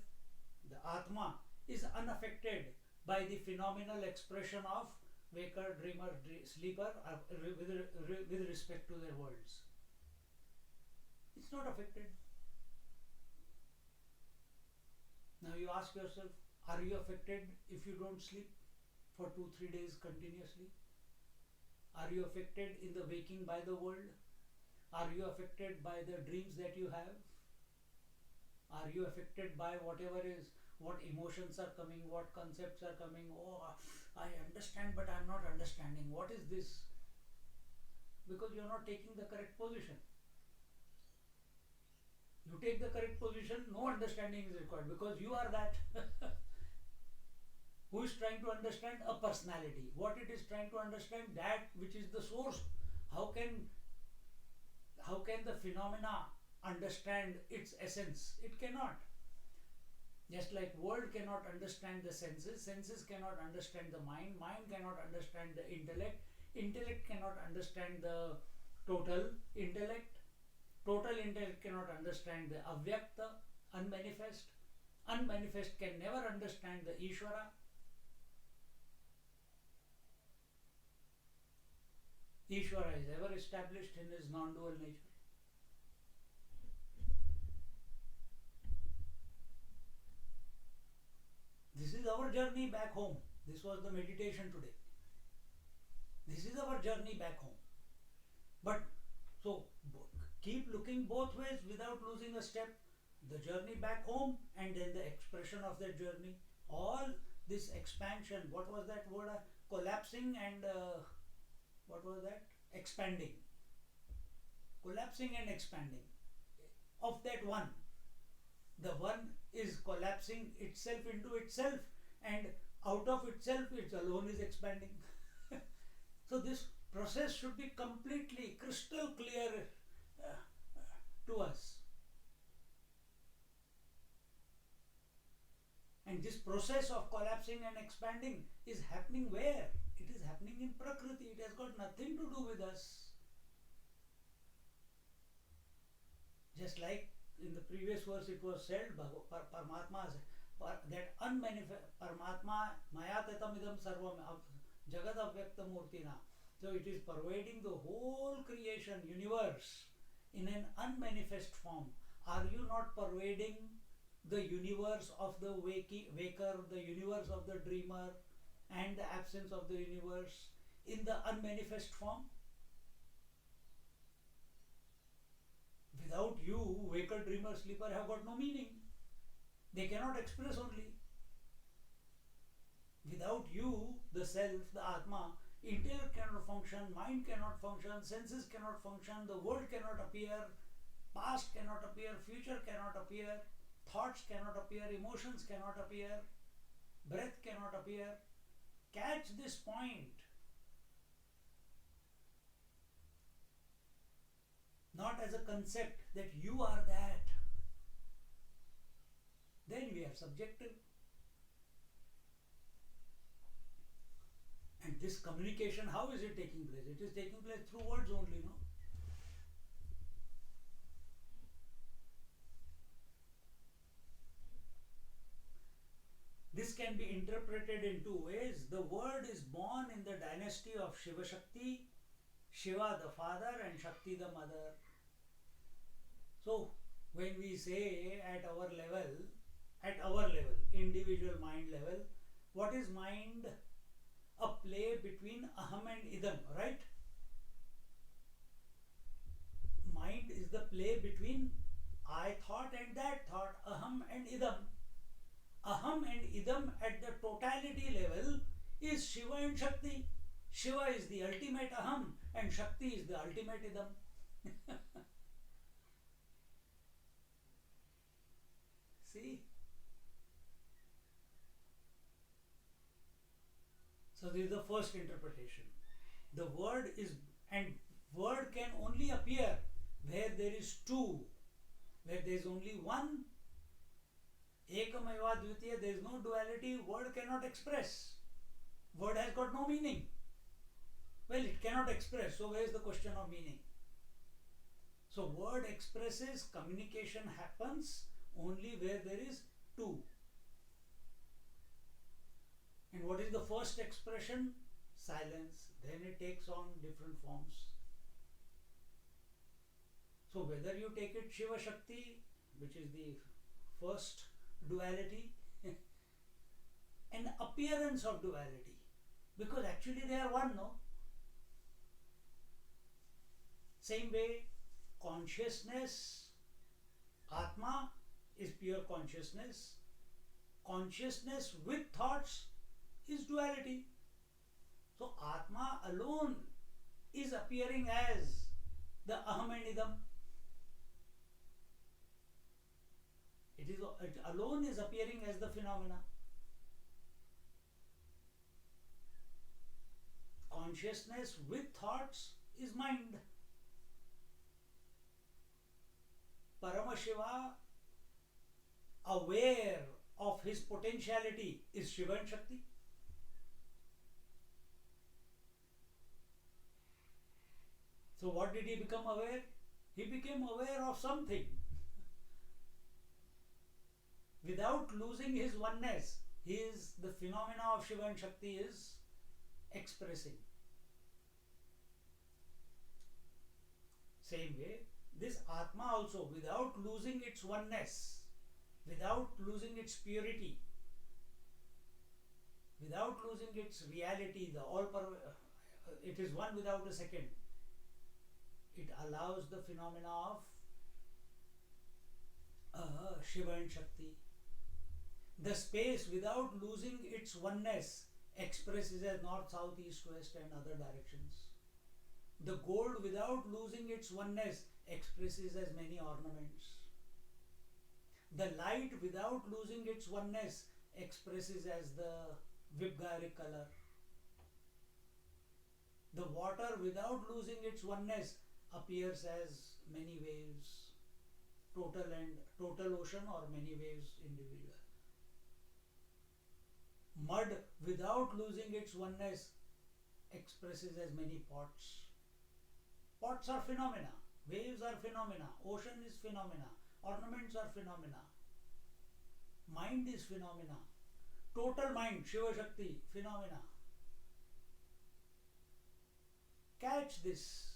the Atma, is unaffected by the phenomenal expression of waker, dreamer, sleeper with respect to their worlds. It's not affected. Now you ask yourself, are you affected if you don't sleep for 2-3 days continuously? Are you affected in the waking by the world? Are you affected by the dreams that you have? Are you affected by whatever is, what emotions are coming, what concepts are coming? Oh, I understand, but I'm not understanding. What is this? Because you're not taking the correct position. You take the correct position, no understanding is required, because you are that. Who is trying to understand? A personality. What it is trying to understand? That which is the source. How can the phenomena understand its essence? It cannot. Just like world cannot understand the senses, senses cannot understand the mind, mind cannot understand the intellect, intellect cannot understand the total intellect, total intellect cannot understand the avyakta, unmanifest, unmanifest can never understand the Ishvara. Ishvara is ever established in his non-dual nature. This is our journey back home. This was the meditation today. This is our journey back home. But so keep looking both ways without losing a step. The journey back home and then the expression of that journey. All this expansion, what was that word? Collapsing and what was that? Expanding. Collapsing and expanding of that one. The one is collapsing itself into itself, and out of itself it alone is expanding. So this process should be completely crystal clear to us. And this process of collapsing and expanding is happening where? It is happening in Prakriti. It has got nothing to do with us. Just like in the previous verse it was said, Paramatma, that unmanifest Paramatma mayatatam idam sarvam jagat avyakta murtina. So it is pervading the whole creation, universe in an unmanifest form. Are you not pervading the universe of the waker, the universe of the dreamer, and the absence of the universe in the unmanifest form? Without you, waker, dreamer, sleeper have got no meaning. They cannot express only. Without you, the self, the Atma, intellect cannot function, mind cannot function, senses cannot function, the world cannot appear, past cannot appear, future cannot appear, thoughts cannot appear, emotions cannot appear, breath cannot appear. Catch this point. Not as a concept that you are that. Then we are subjective. And this communication, how is it taking place? It is taking place through words only, no? This can be interpreted in two ways. The word is born in the dynasty of Shiva Shakti, Shiva the father and Shakti the mother. So when we say at our level, individual mind level, what is mind? A play between aham and idam, right? Mind is the play between I thought and that thought, aham and idam. Aham and idam at the totality level is Shiva and Shakti. Shiva is the ultimate aham and Shakti is the ultimate idam. See? So this is the first interpretation. The word is, and word can only appear where there is two. Where there is only one, Ekameva Dvitiya, there is no duality, word cannot express. Word has got no meaning. Well, it cannot express, so where is the question of meaning? So word expresses, communication happens only where there is two. And what is the first expression? Silence. Then it takes on different forms. So whether you take it Shiva Shakti, which is the first duality, an appearance of duality, because actually they are one, no? Same way, consciousness, Atma is pure consciousness. Consciousness with thoughts is duality. So Atma alone is appearing as the aham and idam. It alone is appearing as the phenomena. Consciousness with thoughts is mind. Paramashiva, aware of his potentiality is Shiva and Shakti. So what did he become aware? He became aware of something. Without losing his oneness, the phenomena of Shiva and Shakti is expressing. Same way, this Atma also, without losing its oneness, without losing its purity, without losing its reality, it is one without a second. It allows the phenomena of Shiva and Shakti. The space, without losing its oneness, expresses as north, south, east, west and other directions. The gold, without losing its oneness, expresses as many ornaments. The light, without losing its oneness, expresses as the Vibgaric color. The water, without losing its oneness, appears as many waves, total ocean or many waves individual. Mud, without losing its oneness, expresses as many pots. Pots are phenomena, waves are phenomena, ocean is phenomena, ornaments are phenomena, mind is phenomena, total mind, Shiva Shakti, phenomena. Catch this.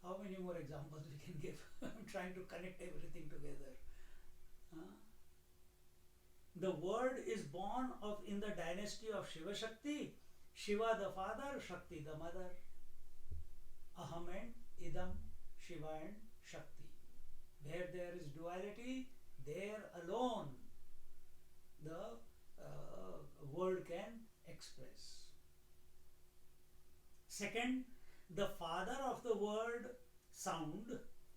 How many more examples we can give? I'm trying to connect everything together. The word is born in the dynasty of Shiva Shakti. Shiva the father, Shakti the mother. Aham and Idam, Shiva and Shakti. Where there is duality, there alone the word can express. Second, the father of the word sound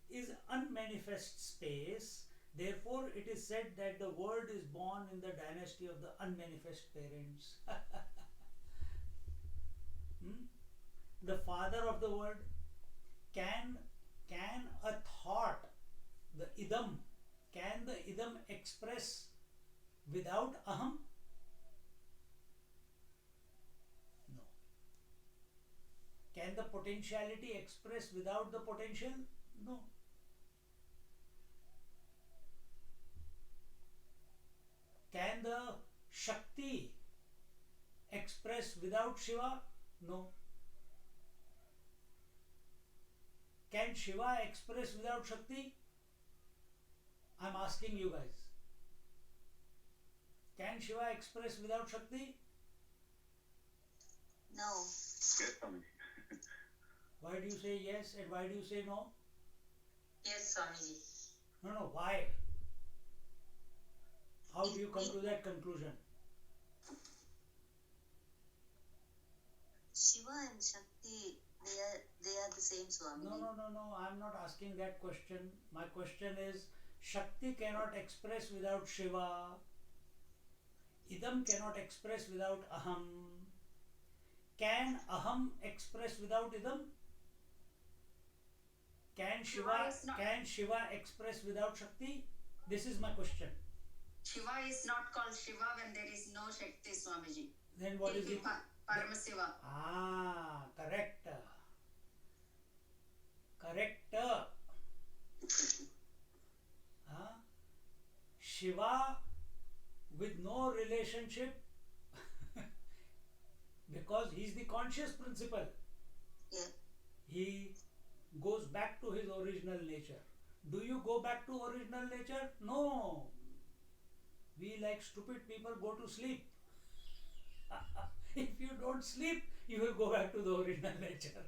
is unmanifest space. Therefore, it is said that the word is born in the dynasty of the unmanifest parents. The father of the word, can a thought, the idam, can the idam express without aham? No. Can the potentiality express without the potential? No. Can the Shakti express without Shiva? No. Can Shiva express without Shakti? I'm asking you guys. Can Shiva express without Shakti? No. Yes, Swami. Why do you say yes and why do you say no? Yes, Swamiji. No, why? How do you come to that conclusion? Shiva and Shakti, they are the same, Swamiji. No, I'm not asking that question. My question is, Shakti cannot express without Shiva. Idam cannot express without aham. Can aham express without idam? Can Shiva express without Shakti? This is my question. Shiva is not called Shiva when there is no Shakti, Swamiji. Then what is it? Paramashiva. Correct. Shiva with no relationship because he is the conscious principle. Yeah. He goes back to his original nature. Do you go back to original nature? No. We like stupid people go to sleep. If you don't sleep, you will go back to the original nature.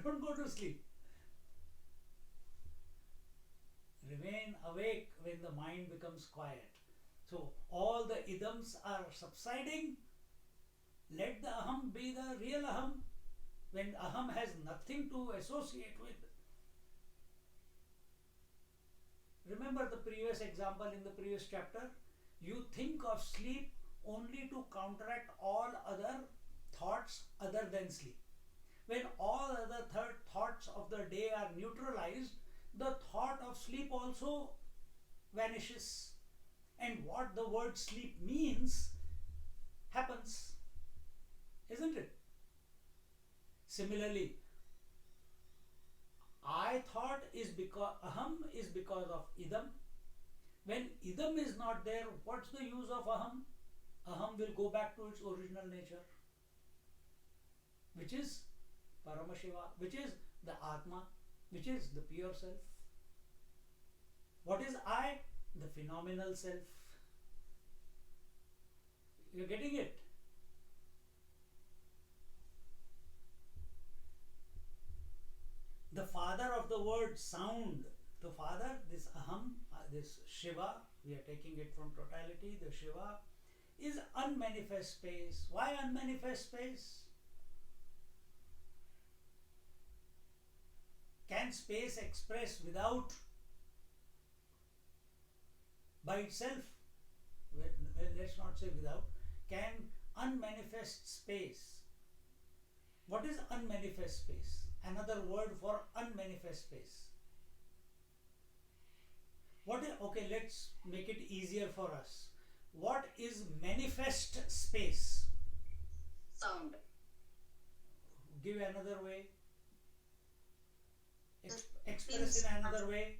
Don't go to sleep. Remain awake when the mind becomes quiet. So all the idams are subsiding. Let the aham be the real aham. When aham has nothing to associate with. Remember the previous example in the previous chapter? You think of sleep only to counteract all other thoughts other than sleep. when all other thoughts of the day are neutralized, the thought of sleep also vanishes. And what the word sleep means happens, isn't it? Similarly, I thought is because aham is because of idam. When idam is not there, what's the use of aham? Aham will go back to its original nature, which is Paramashiva, which is the Atma, which is the pure self. What is I? The phenomenal self. You're getting it? The father of the word sound, the father, this aham, this Shiva, we are taking it from totality, the Shiva is unmanifest space. Why unmanifest space? Can space express without, by itself? Well, let's not say without. Can unmanifest space? What is unmanifest space? Another word for unmanifest space. What is, okay, let's make it easier for us. What is manifest space? Sound. Give another way. Express in another way.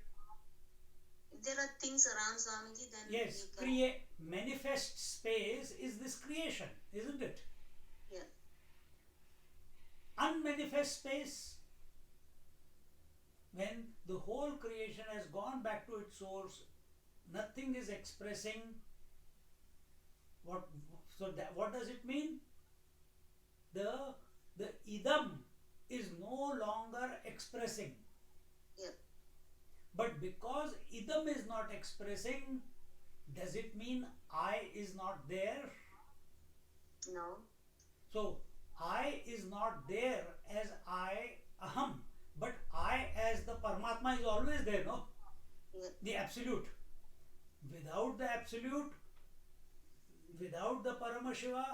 If there are things around Swamiji, then Yes, we can, create manifest space is this creation, isn't it? yeah. Unmanifest space, when the whole creation has gone back to its source, nothing is expressing. What does it mean? The idam is no longer expressing. Yeah. But because idam is not expressing, does it mean I is not there? No. So I is not there as I, aham, but I as the Paramatma is always there, no? Yeah. The absolute. Without the absolute, without the Paramashiva,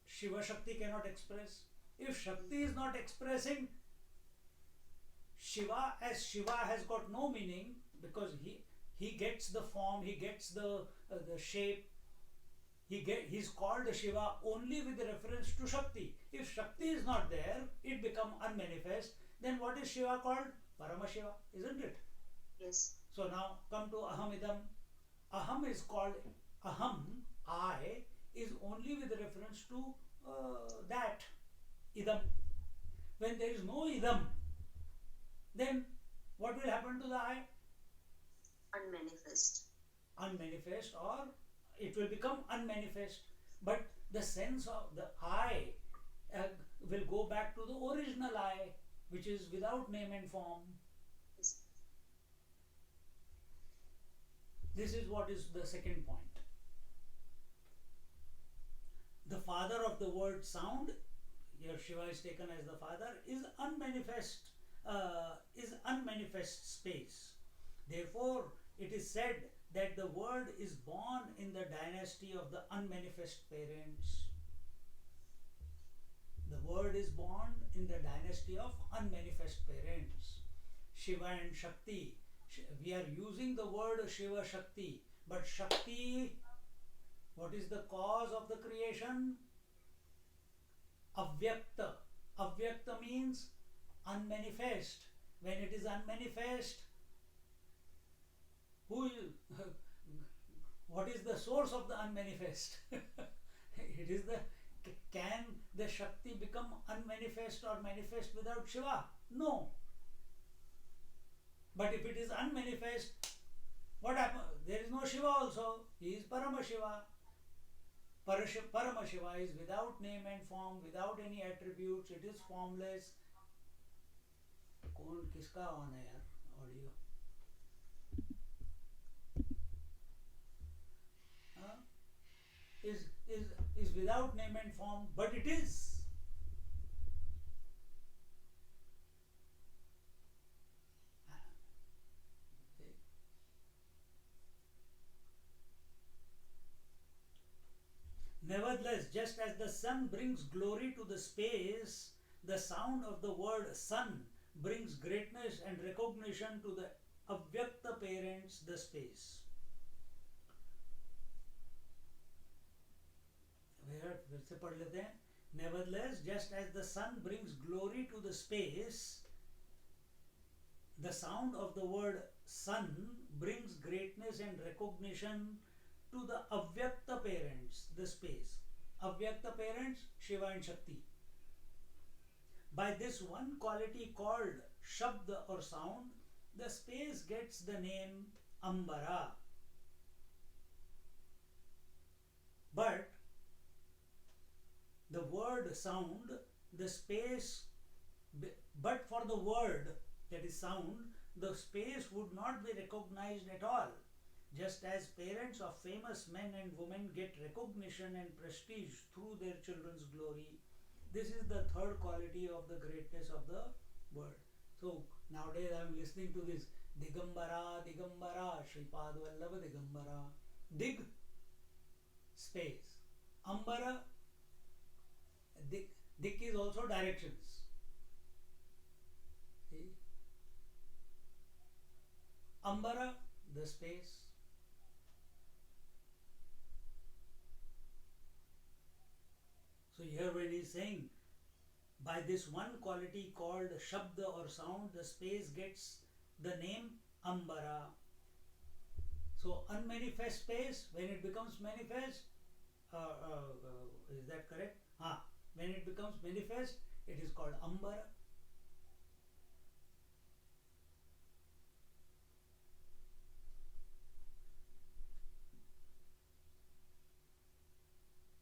Shiva Shakti cannot express. If Shakti is not expressing, Shiva as Shiva has got no meaning, because he gets the form, he gets the shape. He's called Shiva only with reference to Shakti. If Shakti is not there, it becomes unmanifest. Then what is Shiva called? Paramashiva, isn't it? Yes. So now come to aham idam. Aham is called aham, I, is only with reference to that idam. When there is no idam, then what will happen to the I? Unmanifest. Unmanifest, or it will become unmanifest. But the sense of the I will go back to the original I, which is without name and form. Yes. This is what is the second point. The father of the word sound, here Shiva is taken as the father, is unmanifest space. Therefore, it is said that the word is born in the dynasty of the unmanifest parents. The word is born in the dynasty of unmanifest parents. Shiva and Shakti. We are using the word Shiva Shakti, but Shakti, what is the cause of the creation? Avyakta. Avyakta means unmanifest. When it is unmanifest, what is the source of the unmanifest? It is can the Shakti become unmanifest or manifest without Shiva? No. But if it is unmanifest, what happens? There is no Shiva also. He is Paramashiva. Paramashiva is without name and form, without any attributes. It is formless. कौन किसका on है यार audio? Is without name and form, but it is. Nevertheless, just as the sun brings glory to the space, The sound of the word sun brings greatness and recognition to the avyakta parents, the space. फिर से पढ़ लेते हैं. Nevertheless, just as the sun brings glory to the space, the sound of the word sun brings greatness and recognition to the avyakta parents, the space. Avyakta parents, Shiva and Shakti. By this one quality called Shabda or sound, the space gets the name Ambara. But the word sound, the space, but for the word, that is sound, the space would not be recognized at all. Just as parents of famous men and women get recognition and prestige through their children's glory, this is the third quality of the greatness of the word. So nowadays I am listening to this Digambara, Digambara, Shripad Vallabha Digambara. Dig, space. Ambara, Dik is also directions. See? Ambara, the space. So here when he is saying, by this one quality called Shabda or sound, the space gets the name Ambara. So unmanifest space, when it becomes manifest, is that correct? When it becomes manifest, it is called Ambara.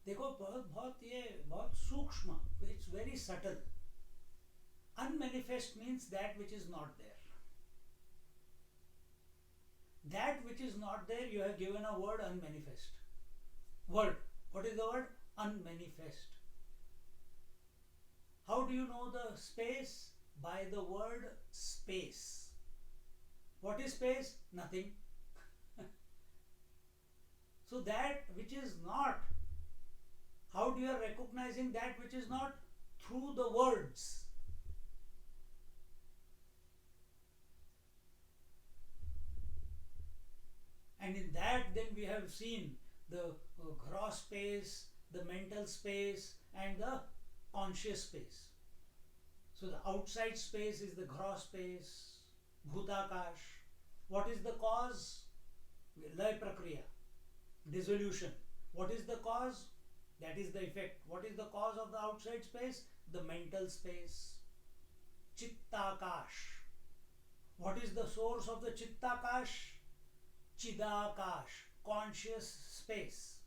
देखो बहुत सूक्ष्म, it's very subtle. Unmanifest means that which is not there. That which is not there, you have given a word unmanifest. Word. What is the word? Unmanifest. How do you know the space? By the word space. What is space? Nothing. So that which is not, how do you are recognizing that which is not? Through the words. And in that then we have seen the gross space, the mental space and the conscious space. So the outside space is the gross space, Bhutakash. What is the cause? Lay Prakriya, dissolution. What is the cause? That is the effect. What is the cause of the outside space? The mental space, Chittakash. What is the source of the Chittakash? Chidakash, conscious space.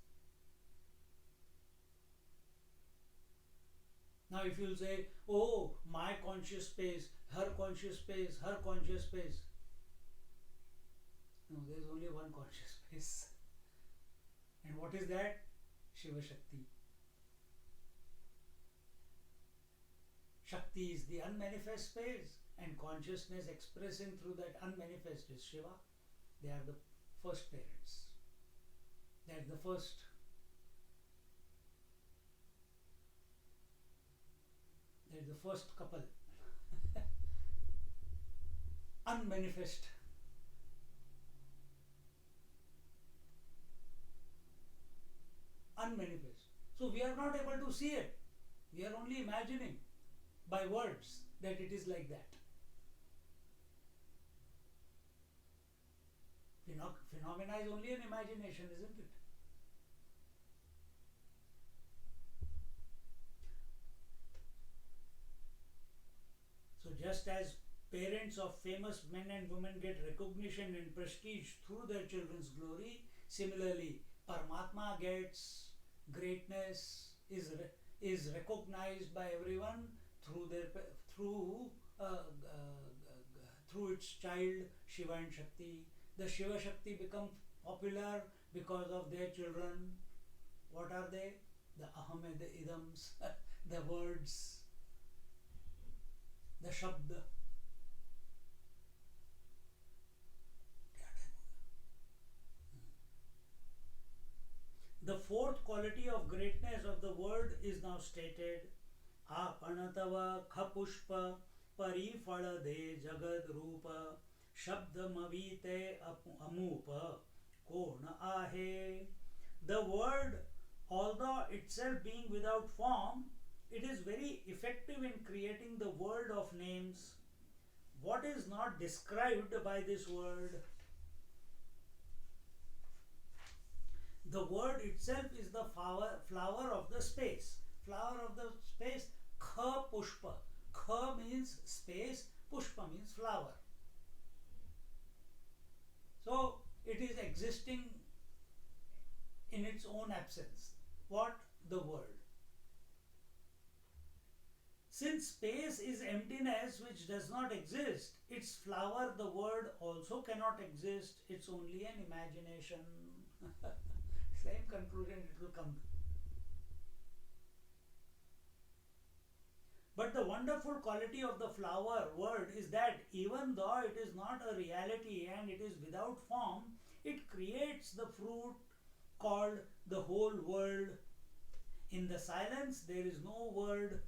Now if you will say, oh, my conscious space, her conscious space, her conscious space. No, there is only one conscious space. And what is that? Shiva Shakti. Shakti is the unmanifest space, and consciousness expressing through that unmanifest is Shiva. They are the first parents. That is the first. That is the first couple. Unmanifest. Unmanifest. So we are not able to see it. We are only imagining by words that it is like that. Phenomena is only an imagination, isn't it? So just as parents of famous men and women get recognition and prestige through their children's glory, similarly Paramatma gets greatness, is recognized by everyone through its child Shiva and Shakti. The Shiva Shakti become popular because of their children. What are they? The aham and the idams, the words, the Shabda. The fourth quality of greatness of the word is now stated. Apanatava khapushpa parifala de jagad rupa shabdamavite amupa kona ahe. The word, although itself being without form, it is very effective in creating the world of names. What is not described by this word? The word itself is the flower of the space. Flower of the space, kha pushpa. Kha means space, pushpa means flower. So it is existing in its own absence. What? The word. Since space is emptiness which does not exist, its flower, the word, also cannot exist. It's only an imagination. Same conclusion it will come. But the wonderful quality of the flower word is that even though it is not a reality and it is without form, it creates the fruit called the whole world. In the silence there is no word.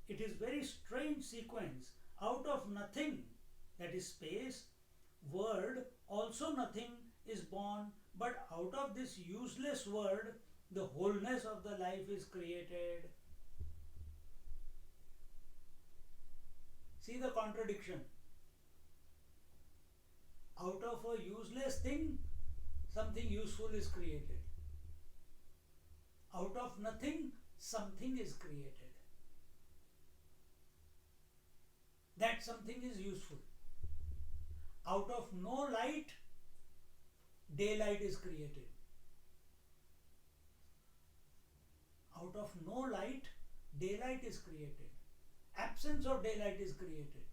It is very strange sequence. Out of nothing, that is space, word, also nothing is born, but out of this useless word, the wholeness of the life is created. See the contradiction. Out of a useless thing, something useful is created. Out of nothing, something is created. That something is useful. Out of no light, daylight is created. Out of no light, daylight is created. Absence of daylight is created.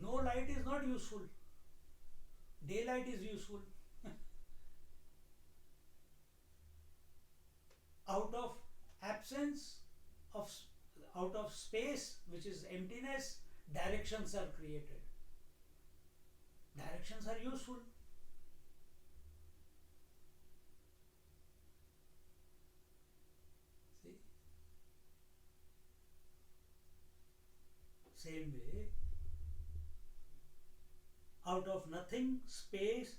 No light is not useful. Daylight is useful. Out of absence of out of space, which is emptiness, directions are created. Directions are useful. See? Same way, out of nothing, space,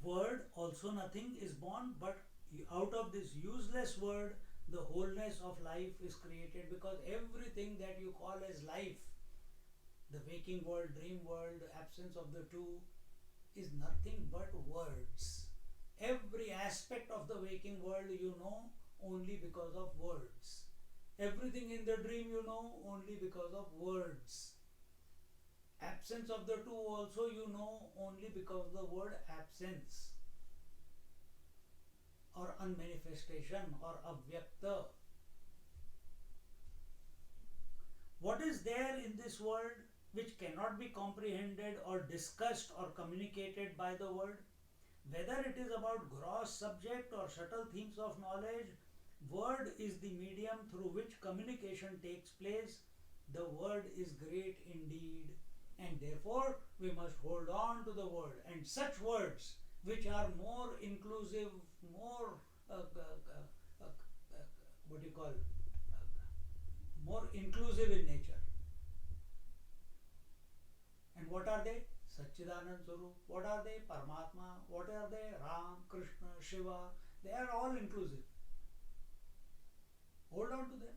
word, also nothing is born, but out of this useless word, the wholeness of life is created, because everything that you call as life, the waking world, dream world, the absence of the two, is nothing but words. Every aspect of the waking world you know only because of words. Everything in the dream you know only because of words. Absence of the two also you know only because of the word absence, or unmanifestation, or avyakta. What is there in this world which cannot be comprehended or discussed or communicated by the word? Whether it is about gross subject or subtle themes of knowledge, word is the medium through which communication takes place. The word is great indeed, and therefore we must hold on to the word. And such words which are more inclusive, more more inclusive in nature. And what are they? Satchidanand Swarup. What are they? Paramatma. What are they? Ram, Krishna, Shiva. They are all inclusive. Hold on to them.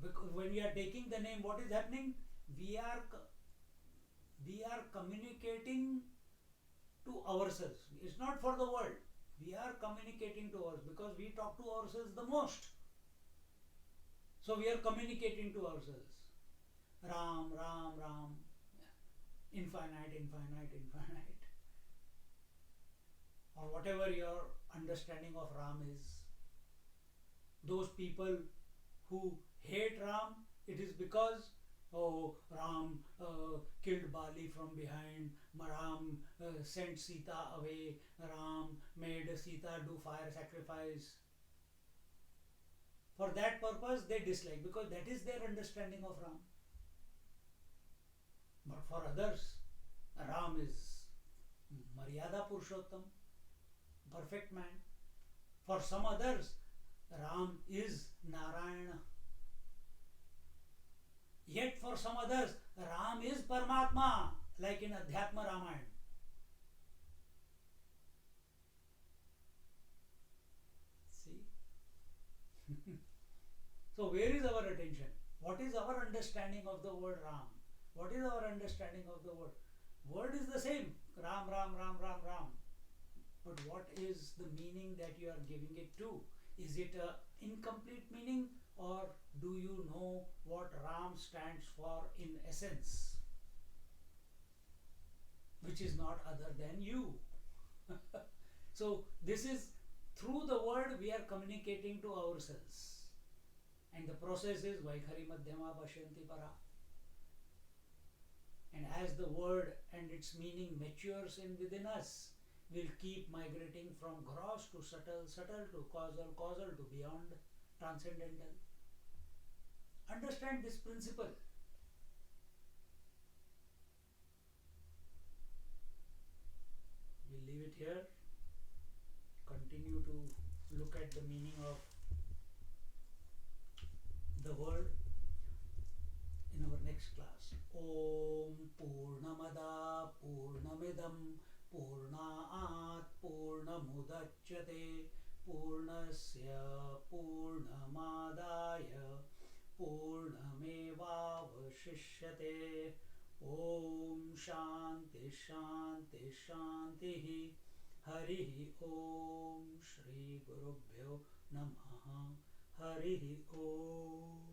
Because when we are taking the name, what is happening? We are communicating to ourselves. It's not for the world. We are communicating to ourselves because we talk to ourselves the most. So we are communicating to ourselves. Ram, Ram, Ram. Infinite, infinite, infinite. Or whatever your understanding of Ram is. Those people who hate Ram, it is because Ram killed Bali from behind, Ram sent Sita away, Ram made Sita do fire sacrifice. For that purpose they dislike, because that is their understanding of Ram. But for others, Ram is Maryada Purushottam, perfect man. For some others, Ram is Narayana. Yet for some others, Ram is Paramatma, like in Adhyatma Ramayana. See? So where is our attention? What is our understanding of the word Ram? What is our understanding of the word? Word is the same. Ram, Ram, Ram, Ram, Ram. But what is the meaning that you are giving it to? Is it an incomplete meaning, or do you know what Ram stands for in essence? Which is not other than you. So this is through the word we are communicating to ourselves. And the process is Vaikhari Madhyama Pashyanti Para. And as the word and its meaning matures in within us, we'll keep migrating from gross to subtle, subtle to causal, causal to beyond, transcendental. Understand this principle. We'll leave it here. Continue to look at the meaning of the word in our next class. Om Purnamada Purnamidam Purnaat Purnamudachyate Purnasya Purnamadaya Purnamevavashishyate. Om Shanti Shanti Shanti. Harihi Om Shri Gurubhyo Namaha. Harihi Om.